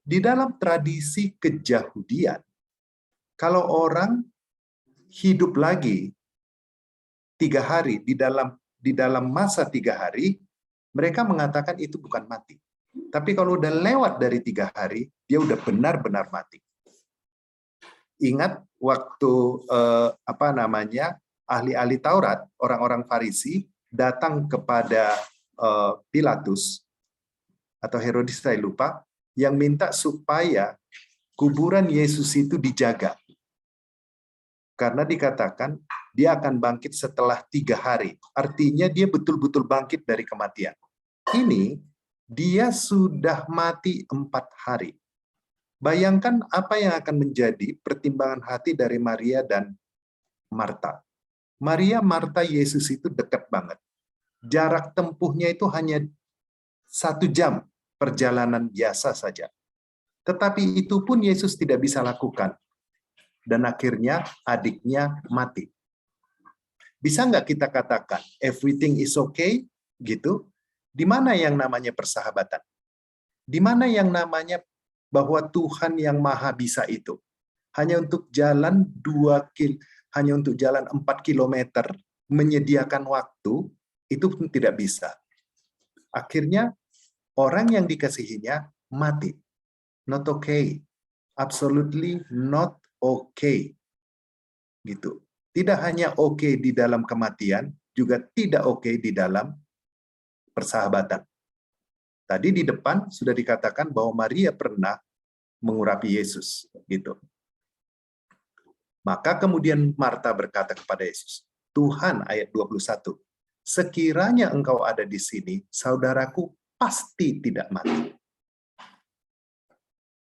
Di dalam tradisi Keyahudian, kalau orang hidup lagi 3 hari di dalam masa 3 hari, mereka mengatakan itu bukan mati. Tapi kalau udah lewat dari 3 hari, dia udah benar-benar mati. Ingat waktu ahli-ahli Taurat, orang-orang Farisi datang kepada Pilatus atau Herodes, saya lupa, yang minta supaya kuburan Yesus itu dijaga. Karena dikatakan dia akan bangkit setelah 3 hari. Artinya dia betul-betul bangkit dari kematian. Ini dia sudah mati 4 hari. Bayangkan apa yang akan menjadi pertimbangan hati dari Maria dan Marta. Maria, Marta, Yesus itu dekat banget. Jarak tempuhnya itu hanya 1 jam perjalanan biasa saja. Tetapi itu pun Yesus tidak bisa lakukan. Dan akhirnya adiknya mati. Bisa nggak kita katakan everything is okay? Gitu. Di mana yang namanya persahabatan? Di mana yang namanya bahwa Tuhan yang Maha Bisa itu hanya untuk jalan 4 kilometer menyediakan waktu, itu pun tidak bisa. Akhirnya orang yang dikasihinya mati. Not okay. Absolutely not okay. Gitu. Tidak hanya okay di dalam kematian, juga tidak okay di dalam persahabatan. Tadi di depan sudah dikatakan bahwa Maria pernah mengurapi Yesus, gitu. Maka kemudian Marta berkata kepada Yesus, Tuhan, ayat 21, sekiranya engkau ada di sini, saudaraku pasti tidak mati.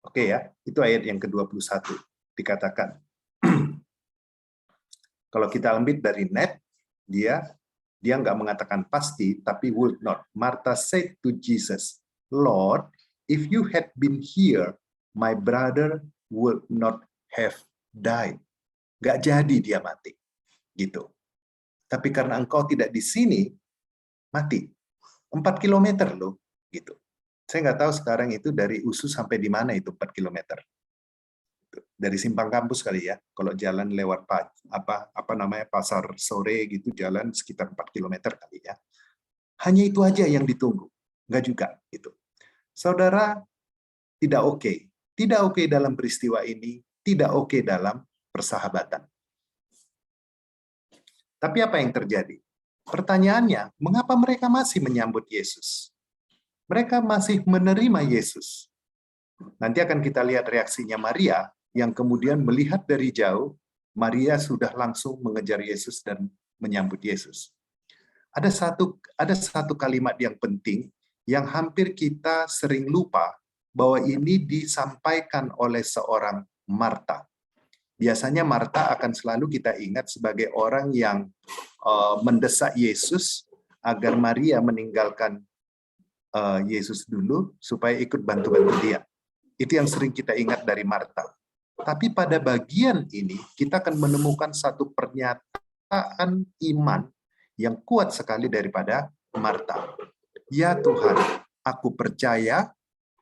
Oke ya, itu ayat yang ke-21 dikatakan. Kalau kita ambil dari net, dia nggak mengatakan pasti, tapi would not. Martha said to Jesus, Lord, if you had been here, my brother would not have died. Nggak jadi dia mati. Gitu. Tapi karena engkau tidak di sini, mati. 4 kilometer loh. Gitu. Saya nggak tahu sekarang itu dari USU sampai di mana itu 4 kilometer. Dari simpang kampus kali ya, kalau jalan lewat pasar sore gitu, jalan sekitar 4 kilometer kali ya. Hanya itu aja yang ditunggu, nggak juga gitu. Saudara, tidak oke. Tidak oke dalam peristiwa ini, tidak oke dalam persahabatan. Tapi apa yang terjadi? Pertanyaannya, mengapa mereka masih menyambut Yesus? Mereka masih menerima Yesus. Nanti akan kita lihat reaksinya Maria, yang kemudian melihat dari jauh, Maria sudah langsung mengejar Yesus dan menyambut Yesus. Ada satu kalimat yang penting, yang hampir kita sering lupa, bahwa ini disampaikan oleh seorang Marta. Biasanya Marta akan selalu kita ingat sebagai orang yang mendesak Yesus agar Maria meninggalkan Yesus dulu supaya ikut bantu-bantu dia. Itu yang sering kita ingat dari Marta. Tapi pada bagian ini kita akan menemukan satu pernyataan iman yang kuat sekali daripada Marta. Ya Tuhan, aku percaya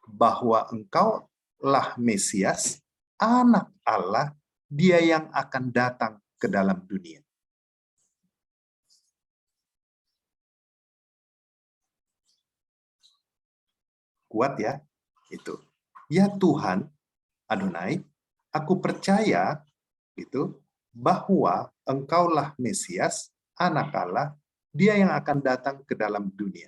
bahwa Engkau lah Mesias, Anak Allah, Dia yang akan datang ke dalam dunia. Kuat ya, itu. Ya Tuhan, Adonai, aku percaya itu bahwa Engkaulah Mesias, Anak Allah, Dia yang akan datang ke dalam dunia.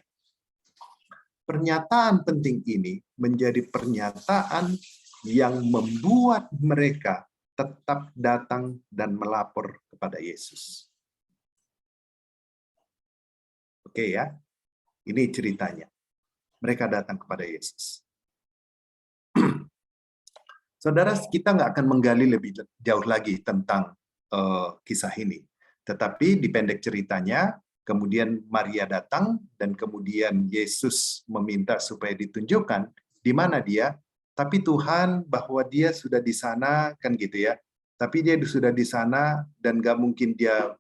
Pernyataan penting ini menjadi pernyataan yang membuat mereka tetap datang dan melapor kepada Yesus. Oke ya, ini ceritanya. Mereka datang kepada Yesus. Saudara, kita nggak akan menggali lebih jauh lagi tentang kisah ini. Tetapi di pendek ceritanya, kemudian Maria datang, dan kemudian Yesus meminta supaya ditunjukkan di mana dia. Tapi Tuhan bahwa dia sudah di sana, kan gitu ya. Tapi dia sudah di sana, dan nggak mungkin dia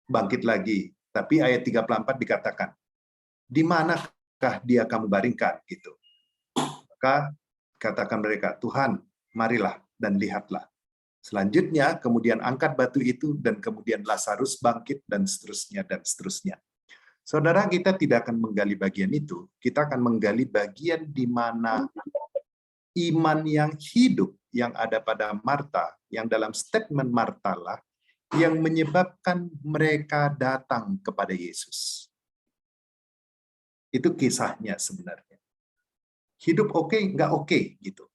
bangkit lagi. Tapi ayat 34 dikatakan, di manakah dia kamu baringkan? Gitu. Maka katakan mereka, Tuhan, marilah dan lihatlah. Selanjutnya, kemudian angkat batu itu, dan kemudian Lazarus bangkit, dan seterusnya, dan seterusnya. Saudara, kita tidak akan menggali bagian itu, kita akan menggali bagian di mana iman yang hidup yang ada pada Marta, yang dalam statement Marta lah, yang menyebabkan mereka datang kepada Yesus. Itu kisahnya sebenarnya. Hidup oke, nggak oke, gitu.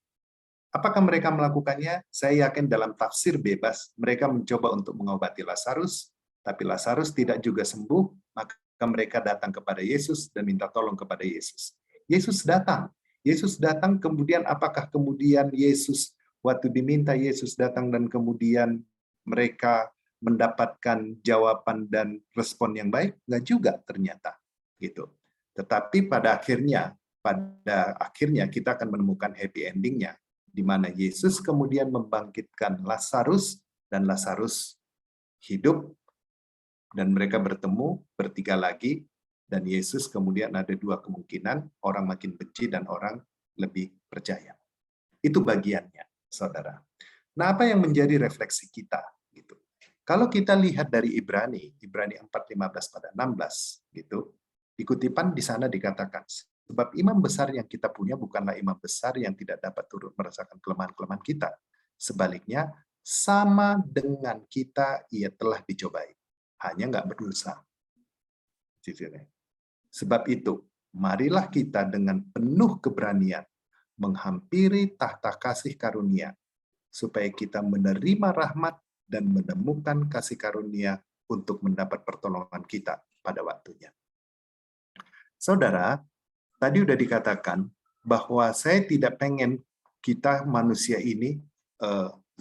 Apakah mereka melakukannya? Saya yakin dalam tafsir bebas, mereka mencoba untuk mengobati Lazarus, tapi Lazarus tidak juga sembuh, maka mereka datang kepada Yesus dan minta tolong kepada Yesus. Yesus datang. Yesus datang, kemudian apakah kemudian Yesus, waktu diminta Yesus datang dan kemudian mereka mendapatkan jawaban dan respon yang baik? Nggak juga ternyata. Gitu. Tetapi pada akhirnya kita akan menemukan happy endingnya, di mana Yesus kemudian membangkitkan Lazarus, dan Lazarus hidup, dan mereka bertemu bertiga lagi, dan Yesus kemudian ada dua kemungkinan, orang makin benci dan orang lebih percaya. Itu bagiannya, saudara. Nah, apa yang menjadi refleksi kita? Gitu. Kalau kita lihat dari Ibrani 4:15 pada 16, gitu, di kutipan di sana dikatakan, sebab imam besar yang kita punya bukanlah imam besar yang tidak dapat turut merasakan kelemahan-kelemahan kita. Sebaliknya, sama dengan kita, ia telah dicobai. Hanya nggak berdosa. Sebab itu, marilah kita dengan penuh keberanian menghampiri tahta kasih karunia, supaya kita menerima rahmat dan menemukan kasih karunia untuk mendapat pertolongan kita pada waktunya. Saudara, tadi udah dikatakan bahwa saya tidak pengen kita manusia ini,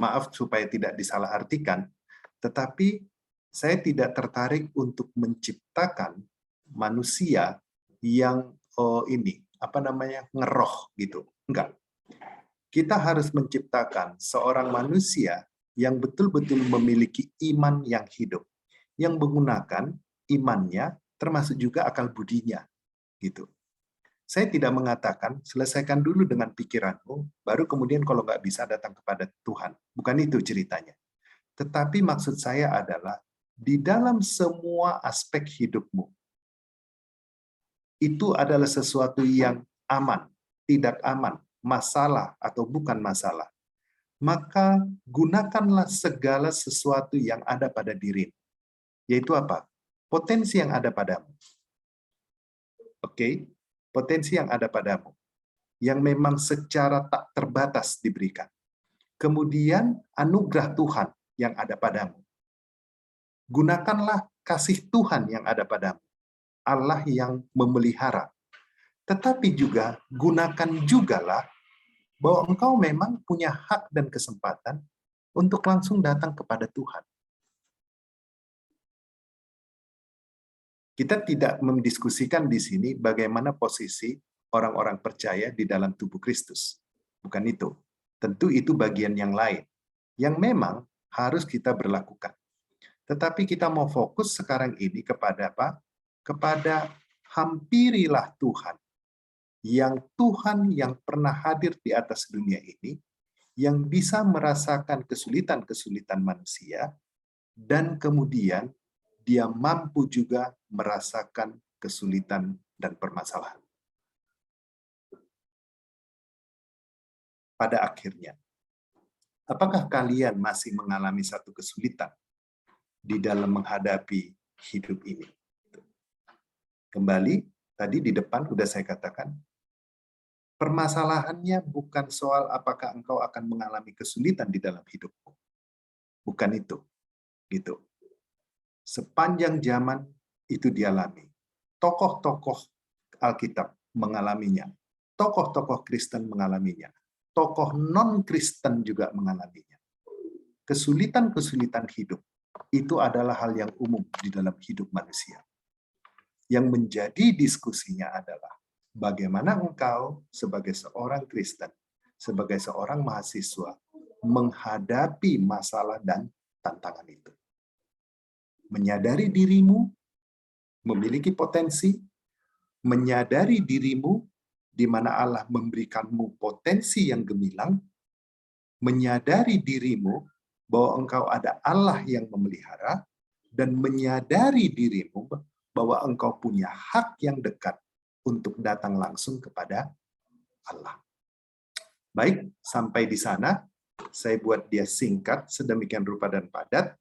maaf supaya tidak disalahartikan, tetapi saya tidak tertarik untuk menciptakan manusia yang ngeroh gitu. Enggak. Kita harus menciptakan seorang manusia yang betul-betul memiliki iman yang hidup, yang menggunakan imannya termasuk juga akal budinya. Gitu. Saya tidak mengatakan selesaikan dulu dengan pikiranmu, baru kemudian kalau nggak bisa datang kepada Tuhan. Bukan itu ceritanya. Tetapi maksud saya adalah di dalam semua aspek hidupmu, itu adalah sesuatu yang aman, tidak aman, masalah atau bukan masalah. Maka gunakanlah segala sesuatu yang ada pada dirimu. Yaitu apa? Potensi yang ada padamu. Oke? Potensi yang ada padamu. Yang memang secara tak terbatas diberikan. Kemudian anugerah Tuhan yang ada padamu. Gunakanlah kasih Tuhan yang ada padamu. Allah yang memelihara. Tetapi juga gunakan jugalah bahwa engkau memang punya hak dan kesempatan untuk langsung datang kepada Tuhan. Kita tidak mendiskusikan di sini bagaimana posisi orang-orang percaya di dalam tubuh Kristus. Bukan itu. Tentu itu bagian yang lain, yang memang harus kita berlakukan. Tetapi kita mau fokus sekarang ini kepada apa? Kepada hampirilah Tuhan. Yang Tuhan yang pernah hadir di atas dunia ini, yang bisa merasakan kesulitan-kesulitan manusia, dan kemudian dia mampu juga merasakan kesulitan dan permasalahan. pada akhirnya, apakah kalian masih mengalami satu kesulitan di dalam menghadapi hidup ini? Kembali, tadi di depan sudah saya katakan, permasalahannya bukan soal apakah engkau akan mengalami kesulitan di dalam hidupmu. Bukan itu. Gitu. Sepanjang zaman itu dialami. Tokoh-tokoh Alkitab mengalaminya. Tokoh-tokoh Kristen mengalaminya. Tokoh non-Kristen juga mengalaminya. Kesulitan-kesulitan hidup itu adalah hal yang umum di dalam hidup manusia. Yang menjadi diskusinya adalah bagaimana engkau sebagai seorang Kristen, sebagai seorang mahasiswa, menghadapi masalah dan tantangan itu. Menyadari dirimu memiliki potensi, menyadari dirimu di mana Allah memberikanmu potensi yang gemilang, menyadari dirimu bahwa engkau ada Allah yang memelihara, dan menyadari dirimu bahwa engkau punya hak yang dekat untuk datang langsung kepada Allah. Baik, sampai di sana saya buat dia singkat sedemikian rupa dan padat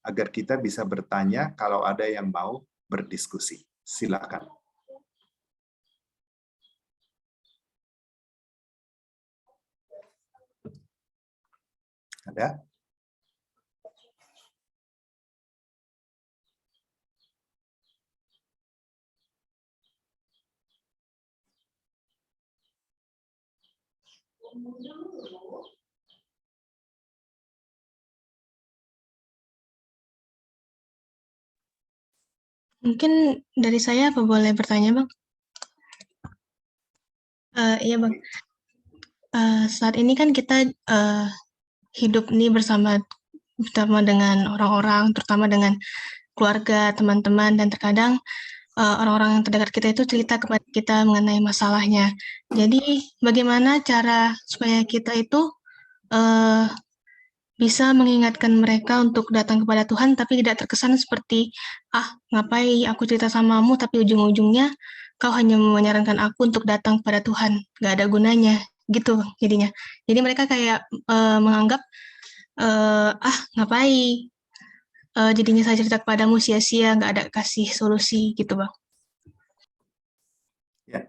agar kita bisa bertanya kalau ada yang mau berdiskusi. Silakan. Ada? Mungkin dari saya apa boleh bertanya, Bang? Iya, Bang. Saat ini kan kita hidup nih bersama dengan orang-orang, terutama dengan keluarga, teman-teman, dan terkadang orang-orang yang terdekat kita itu cerita kepada kita mengenai masalahnya. Jadi, bagaimana cara supaya kita itu bisa mengingatkan mereka untuk datang kepada Tuhan, tapi tidak terkesan seperti, ngapain aku cerita samamu, tapi ujung-ujungnya kau hanya menyarankan aku untuk datang kepada Tuhan, nggak ada gunanya, gitu jadinya. Jadi mereka kayak menganggap, ngapain, jadinya saya cerita kepadamu sia-sia, nggak ada kasih solusi, gitu, Bang. Ya,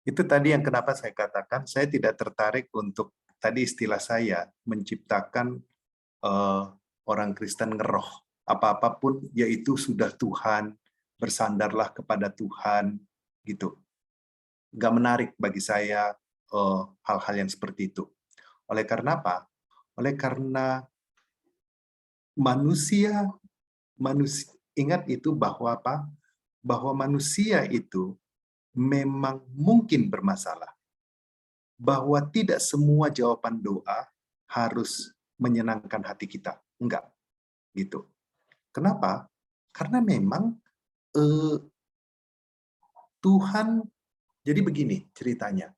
itu tadi yang kenapa saya katakan, saya tidak tertarik untuk, tadi istilah saya, menciptakan orang Kristen ngeroh. Apa-apapun, yaitu sudah Tuhan, bersandarlah kepada Tuhan, gitu. Nggak menarik bagi saya hal-hal yang seperti itu. Oleh karena apa? Oleh karena manusia ingat itu bahwa apa? Bahwa manusia itu memang mungkin bermasalah. Bahwa tidak semua jawaban doa harus menyenangkan hati kita. Enggak. Gitu. Kenapa? Karena memang Tuhan, jadi begini ceritanya.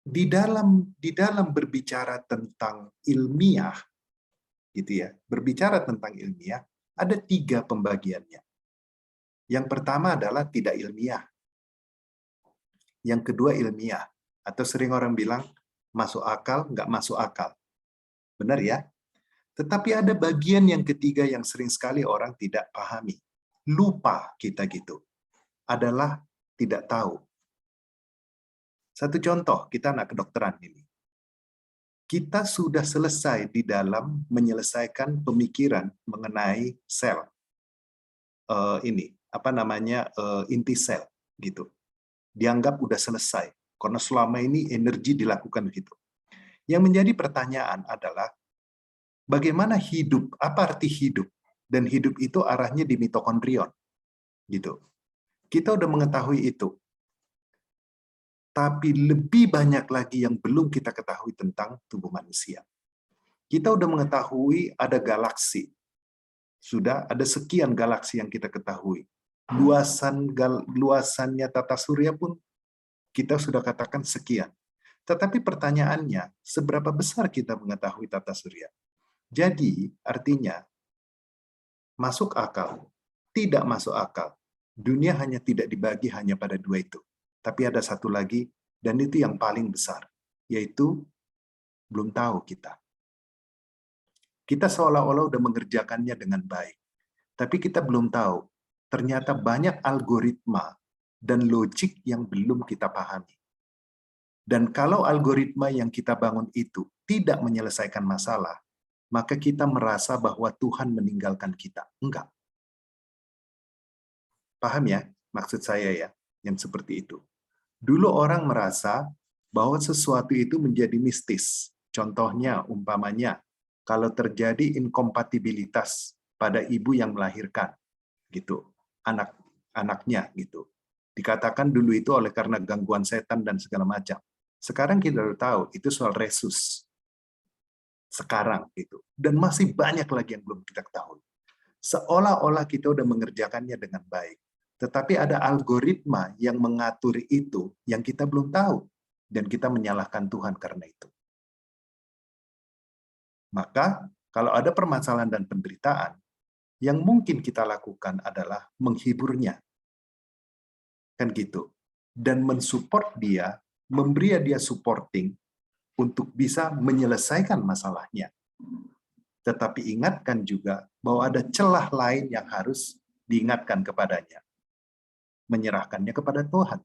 Di dalam berbicara tentang ilmiah, gitu ya, berbicara tentang ilmiah, ada 3 pembagiannya. Yang pertama adalah tidak ilmiah. Yang kedua ilmiah. Atau sering orang bilang, masuk akal, nggak masuk akal. Benar ya? Tetapi ada bagian yang ketiga yang sering sekali orang tidak pahami. Lupa kita gitu. Adalah tidak tahu. Satu contoh, kita anak kedokteran ini. Kita sudah selesai di dalam menyelesaikan pemikiran mengenai sel. Inti sel gitu. Dianggap udah selesai karena selama ini energi dilakukan gitu. Yang menjadi pertanyaan adalah bagaimana hidup, apa arti hidup? Dan hidup itu arahnya di mitokondrion. Gitu. Kita udah mengetahui itu. Tapi lebih banyak lagi yang belum kita ketahui tentang tubuh manusia. Kita udah mengetahui ada galaksi. Sudah ada sekian galaksi yang kita ketahui. Luasannya tata surya pun kita sudah katakan sekian. Tetapi pertanyaannya, seberapa besar kita mengetahui tata surya? Jadi, artinya, masuk akal, tidak masuk akal. Dunia hanya tidak dibagi hanya pada dua itu. Tapi ada satu lagi, dan itu yang paling besar, yaitu belum tahu kita. Kita seolah-olah udah mengerjakannya dengan baik. Tapi kita belum tahu, ternyata banyak algoritma dan logik yang belum kita pahami. Dan kalau algoritma yang kita bangun itu tidak menyelesaikan masalah, maka kita merasa bahwa Tuhan meninggalkan kita. Enggak. Paham ya maksud saya ya, yang seperti itu. Dulu orang merasa bahwa sesuatu itu menjadi mistis. Contohnya, umpamanya, kalau terjadi inkompatibilitas pada ibu yang melahirkan, gitu, anaknya, gitu. Dikatakan dulu itu oleh karena gangguan setan dan segala macam. Sekarang kita udah tahu itu soal resus. Sekarang itu, dan masih banyak lagi yang belum kita ketahui. Seolah-olah kita udah mengerjakannya dengan baik. Tetapi ada algoritma yang mengatur itu yang kita belum tahu. Dan kita menyalahkan Tuhan karena itu. Maka, kalau ada permasalahan dan penderitaan, yang mungkin kita lakukan adalah menghiburnya. Kan gitu. Dan mensupport dia, memberi dia supporting untuk bisa menyelesaikan masalahnya. Tetapi ingatkan juga bahwa ada celah lain yang harus diingatkan kepadanya. Menyerahkannya kepada Tuhan.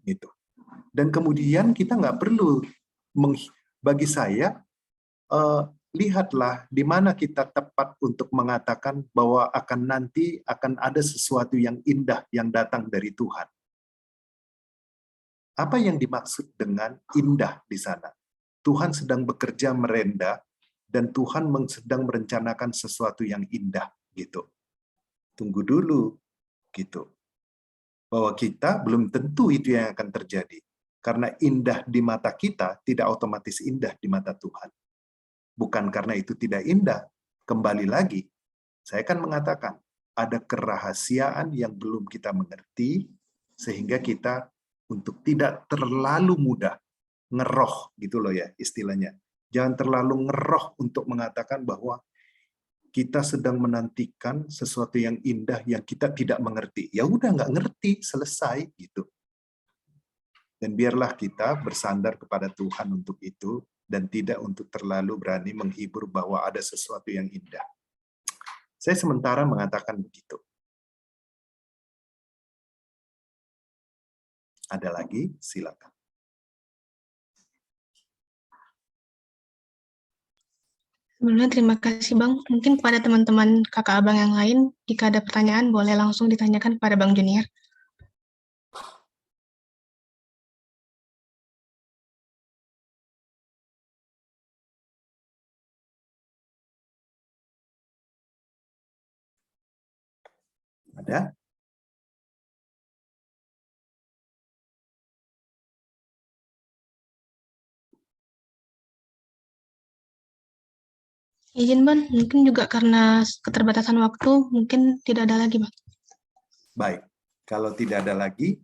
Gitu. Dan kemudian kita nggak perlu, bagi saya, lihatlah di mana kita tepat untuk mengatakan bahwa nanti akan ada sesuatu yang indah yang datang dari Tuhan. Apa yang dimaksud dengan indah di sana? Tuhan sedang bekerja merenda dan Tuhan sedang merencanakan sesuatu yang indah gitu. Tunggu dulu gitu. Bahwa kita belum tentu itu yang akan terjadi. Karena indah di mata kita tidak otomatis indah di mata Tuhan. Bukan karena itu tidak indah. Kembali lagi, saya akan mengatakan ada kerahasiaan yang belum kita mengerti sehingga kita untuk tidak terlalu mudah ngeroh gitu loh ya istilahnya. Jangan terlalu ngeroh untuk mengatakan bahwa kita sedang menantikan sesuatu yang indah yang kita tidak mengerti. Ya udah nggak ngerti, selesai gitu. Dan biarlah kita bersandar kepada Tuhan untuk itu dan tidak untuk terlalu berani menghibur bahwa ada sesuatu yang indah. Saya sementara mengatakan begitu. Ada lagi? Silakan. Sebelumnya terima kasih Bang. Mungkin kepada teman-teman kakak abang yang lain, jika ada pertanyaan boleh langsung ditanyakan kepada Bang Junior. Ada? Izin Bang, mungkin juga karena keterbatasan waktu, mungkin tidak ada lagi Bang. Baik, kalau tidak ada lagi,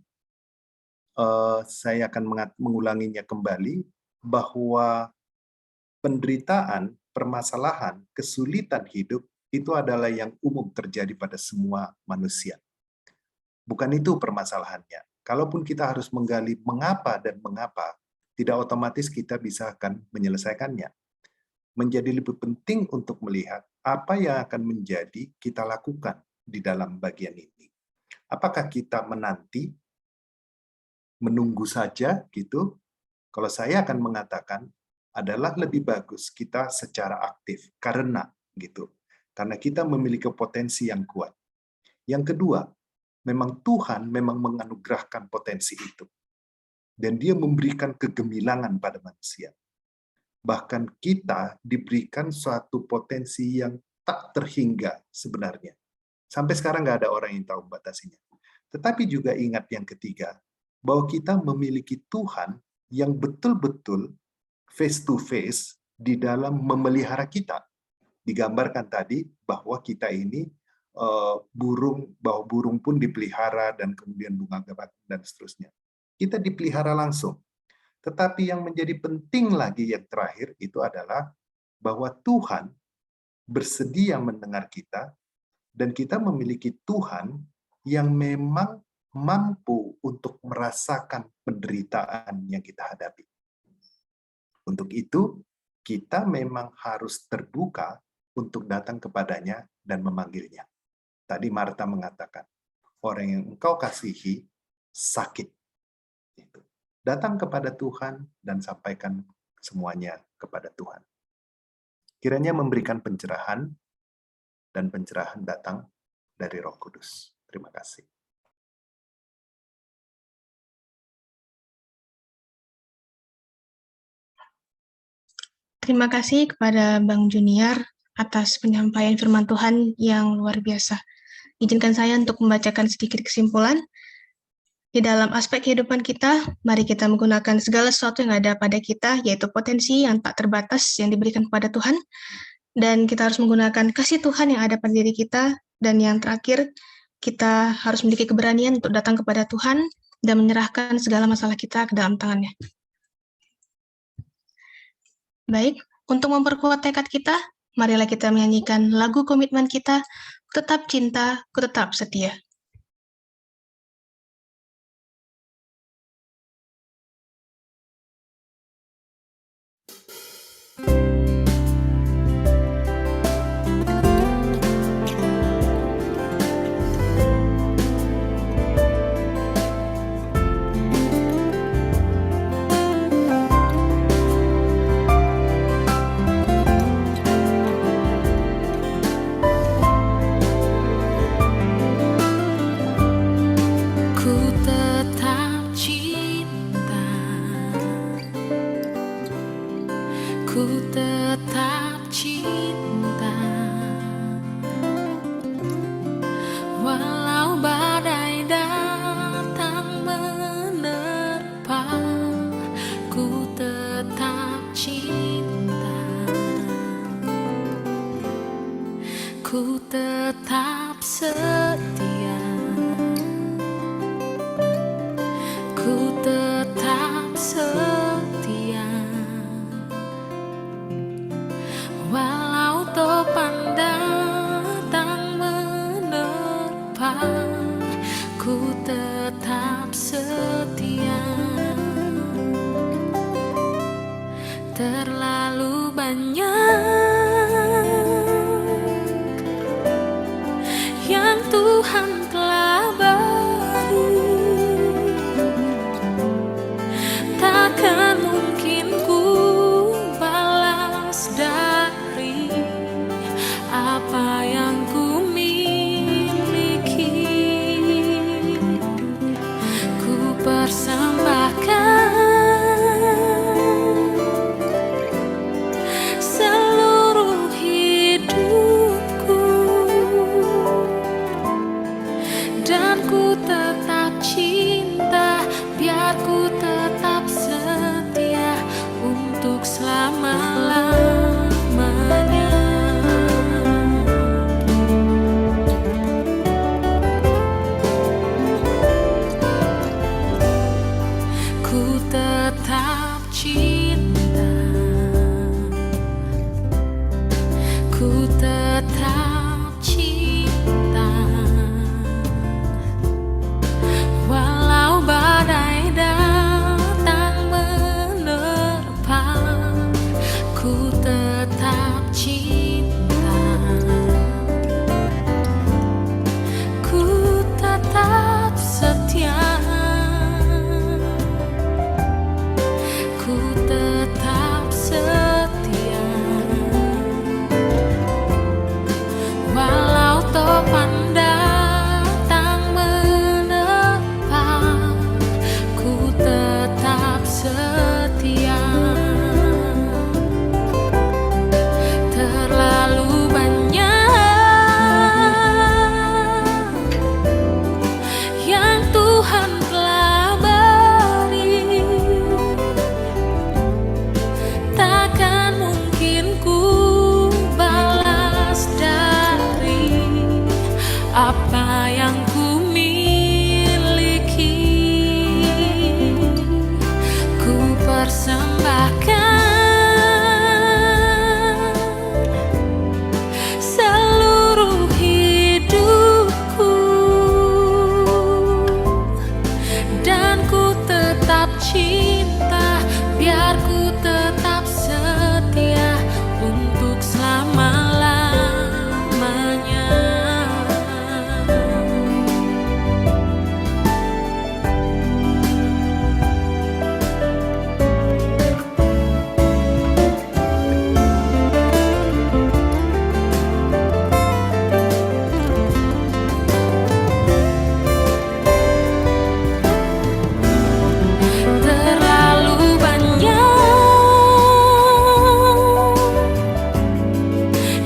saya akan mengulanginya kembali bahwa penderitaan, permasalahan, kesulitan hidup itu adalah yang umum terjadi pada semua manusia. Bukan itu permasalahannya. Kalaupun kita harus menggali mengapa dan mengapa, tidak otomatis kita bisa akan menyelesaikannya. Menjadi lebih penting untuk melihat apa yang akan menjadi kita lakukan di dalam bagian ini. Apakah kita menunggu saja gitu? Kalau saya akan mengatakan adalah lebih bagus kita secara aktif karena kita memiliki potensi yang kuat. Yang kedua, memang Tuhan memang menganugerahkan potensi itu. Dan dia memberikan kegemilangan pada manusia. Bahkan kita diberikan suatu potensi yang tak terhingga sebenarnya. Sampai sekarang nggak ada orang yang tahu batasinya. Tetapi juga ingat yang ketiga, bahwa kita memiliki Tuhan yang betul-betul face to face di dalam memelihara kita. Digambarkan tadi bahwa kita ini bahwa burung pun dipelihara dan kemudian bunga dan seterusnya. Kita dipelihara langsung. Tetapi yang menjadi penting lagi yang terakhir itu adalah bahwa Tuhan bersedia mendengar kita Dan kita memiliki Tuhan yang memang mampu untuk merasakan penderitaan yang kita hadapi. Untuk itu, kita memang harus terbuka untuk datang kepadanya dan memanggilnya. Tadi Marta mengatakan, orang yang engkau kasihi sakit. Datang kepada Tuhan dan sampaikan semuanya kepada Tuhan. Kiranya memberikan pencerahan, dan pencerahan datang dari Roh Kudus. Terima kasih. Terima kasih kepada Bang Junior atas penyampaian firman Tuhan yang luar biasa. Izinkan saya untuk membacakan sedikit kesimpulan. Di dalam aspek kehidupan kita, mari kita menggunakan segala sesuatu yang ada pada kita, yaitu potensi yang tak terbatas yang diberikan kepada Tuhan, dan kita harus menggunakan kasih Tuhan yang ada pada diri kita, dan yang terakhir, kita harus memiliki keberanian untuk datang kepada Tuhan dan menyerahkan segala masalah kita ke dalam tangannya. Baik, untuk memperkuat tekad kita, marilah kita menyanyikan lagu komitmen kita, Ku Tetap Cinta, Ku Tetap Setia. Ku tetap setia, ku tetap setia, walau topan datang menerpa, ku tetap setia. Terlalu banyak yang Tuhan telah beri, takkan mungkin ku balas dari apa yang ku miliki. Ku persembahkan seluruh hidupku, dan ku tetap cinta, biar ku tetap setia untuk selama-lamanya. Ku tetap cinta, ku tetap cinta, walau badai datang menerpa, ku tetap cinta, ku tetap setia. tetap cinta, biar ku tetap setia untuk selama-lamanya. Terlalu banyak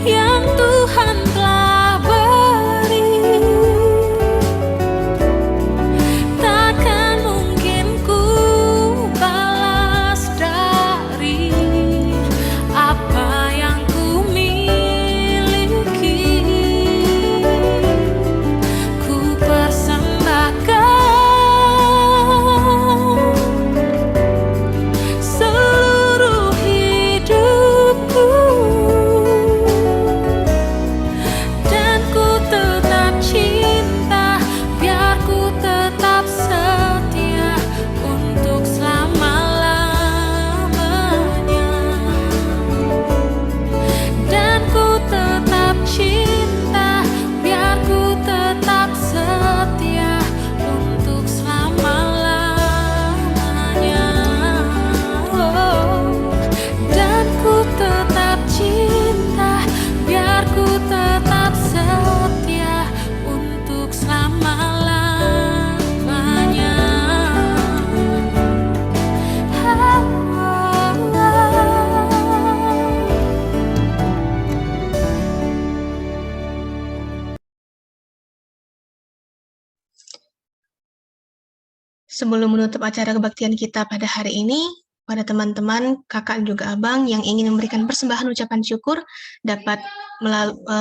yang Tuhan telah beri, takkan mungkin ku balas dari apa yang ku miliki. Ku persembahkan seluruh hidupku, dan ku tetap cinta, biar ku tetap setia untuk selama-lamanya. Dan ku tetap cinta, biar ku tetap setia untuk selama-lamanya. Dan ku tetap cinta, biar ku tetap setia untuk selama-lamanya. Sebelum menutup acara kebaktian kita pada hari ini, pada teman-teman, kakak juga abang yang ingin memberikan persembahan ucapan syukur dapat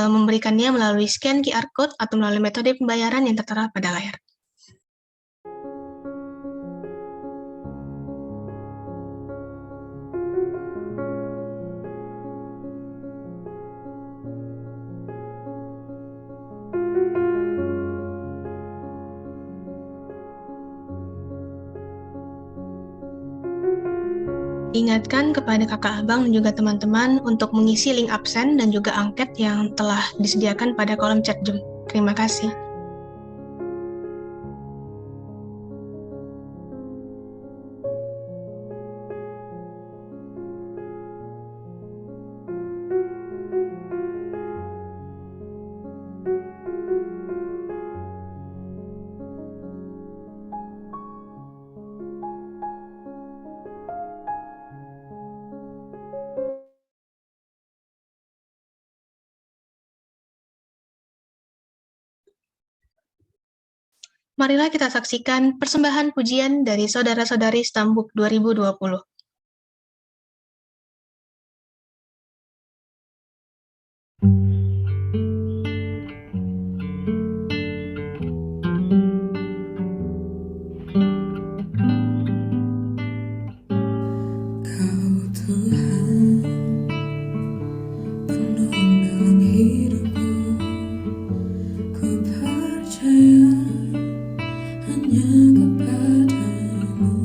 memberikannya melalui scan QR Code atau melalui metode pembayaran yang tertera pada layar. Ingatkan kepada kakak abang dan juga teman-teman untuk mengisi link absen dan juga angket yang telah disediakan pada kolom chat Zoom. Terima kasih. Marilah kita saksikan persembahan pujian dari saudara-saudari Stambuk 2020. Kau Tuhan penolong dalam hidupku, ku percaya hanya kepadamu.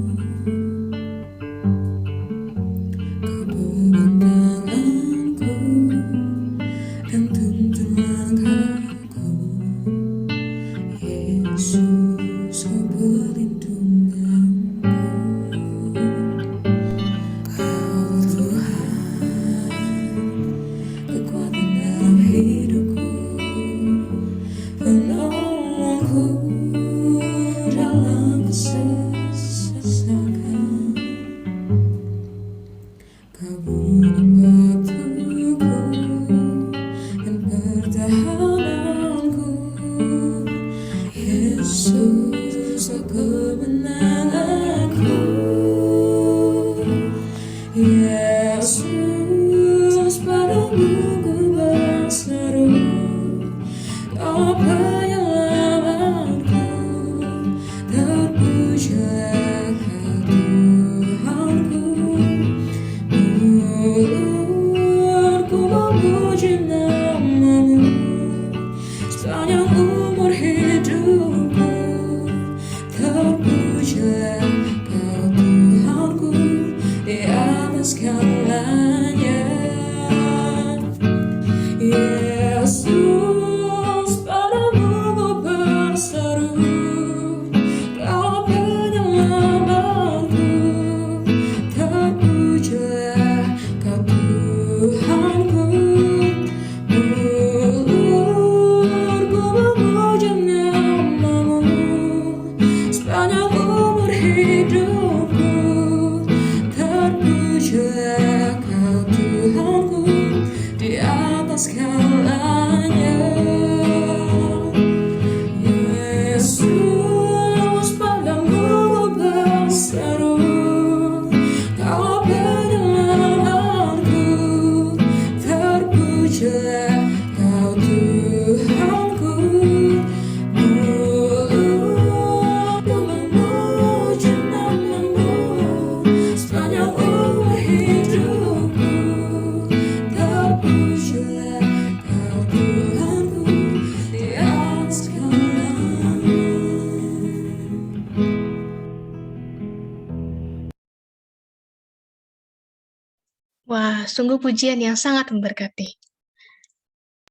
Wah, sungguh pujian yang sangat memberkati.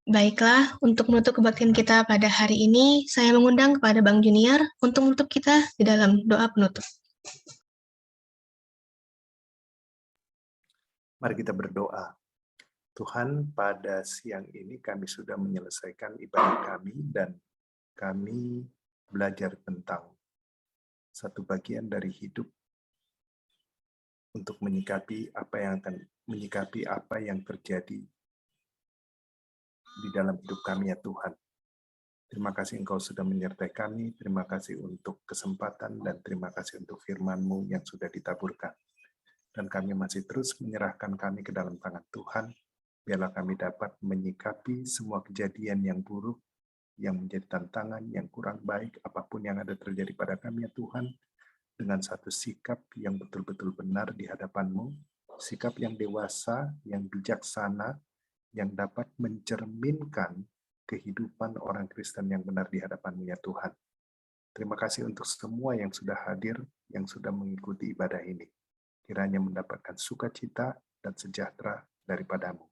Baiklah, untuk menutup kebaktian kita pada hari ini, saya mengundang kepada Bang Junior untuk menutup kita di dalam doa penutup. Mari kita berdoa. Tuhan, pada siang ini kami sudah menyelesaikan ibadah kami dan kami belajar tentang satu bagian dari hidup untuk menyikapi apa yang terjadi di dalam hidup kami ya Tuhan. Terima kasih Engkau sudah menyertai kami, terima kasih untuk kesempatan dan terima kasih untuk firman-Mu yang sudah ditaburkan. Dan kami masih terus menyerahkan kami ke dalam tangan Tuhan, biarlah kami dapat menyikapi semua kejadian yang buruk, yang menjadi tantangan, yang kurang baik, apapun yang ada terjadi pada kami ya Tuhan, dengan satu sikap yang betul-betul benar di hadapan-Mu, sikap yang dewasa, yang bijaksana, yang dapat mencerminkan kehidupan orang Kristen yang benar di hadapan-Mu ya Tuhan. Terima kasih untuk semua yang sudah hadir, yang sudah mengikuti ibadah ini. Kiranya mendapatkan sukacita dan sejahtera daripada-Mu.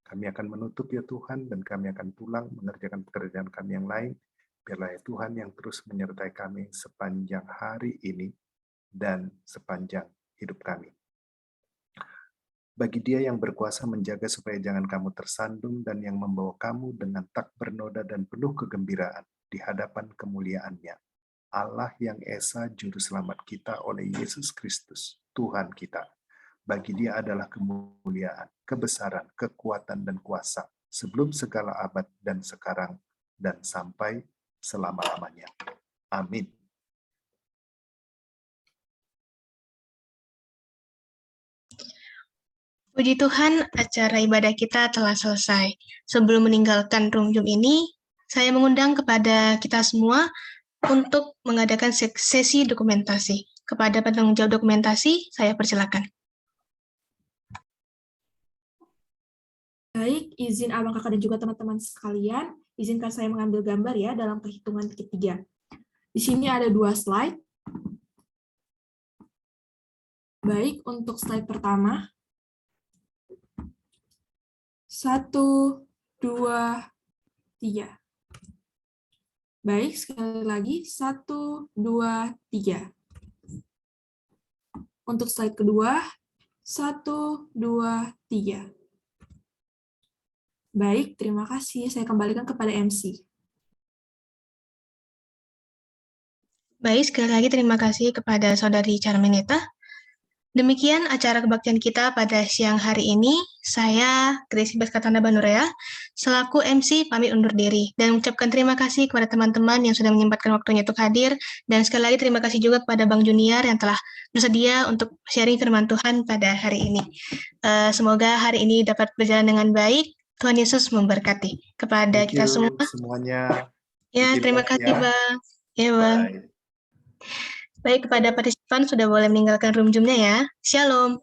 Kami akan menutup ya Tuhan, dan kami akan pulang mengerjakan pekerjaan kami yang lain. Biarlah ya Tuhan yang terus menyertai kami sepanjang hari ini dan sepanjang hidup kami. Bagi Dia yang berkuasa menjaga supaya jangan kamu tersandung dan yang membawa kamu dengan tak bernoda dan penuh kegembiraan di hadapan kemuliaan-Nya. Allah yang Esa Juru Selamat kita oleh Yesus Kristus, Tuhan kita. Bagi Dia adalah kemuliaan, kebesaran, kekuatan, dan kuasa sebelum segala abad dan sekarang dan sampai selama-lamanya. Amin. Puji Tuhan, acara ibadah kita telah selesai. Sebelum meninggalkan room Zoom ini, saya mengundang kepada kita semua untuk mengadakan sesi dokumentasi. Kepada penanggung jawab dokumentasi, saya persilakan. Baik, izin abang kakak dan juga teman-teman sekalian, izinkan saya mengambil gambar ya dalam perhitungan ketiga. Di sini ada 2 slide. Baik, untuk slide pertama. 1, 2, 3. Baik, sekali lagi. 1, 2, 3. Untuk slide kedua. 1, 2, 3. Baik, terima kasih. Saya kembalikan kepada MC. Baik, sekali lagi terima kasih kepada Saudari Charmeneta. Demikian acara kebaktian kita pada siang hari ini. Saya, Gracie Baskatanda Banurea, selaku MC pamit undur diri dan mengucapkan terima kasih kepada teman-teman yang sudah menyempatkan waktunya untuk hadir. Dan sekali lagi terima kasih juga kepada Bang Junior yang telah bersedia untuk sharing firman Tuhan pada hari ini. Semoga hari ini dapat berjalan dengan baik. Tuhan Yesus memberkati kepada kita semua. Semuanya. Ya, terima kasih Bang. Ya Bang. Bye. Baik, kepada partisipan sudah boleh meninggalkan room Zoom-nya ya. Shalom.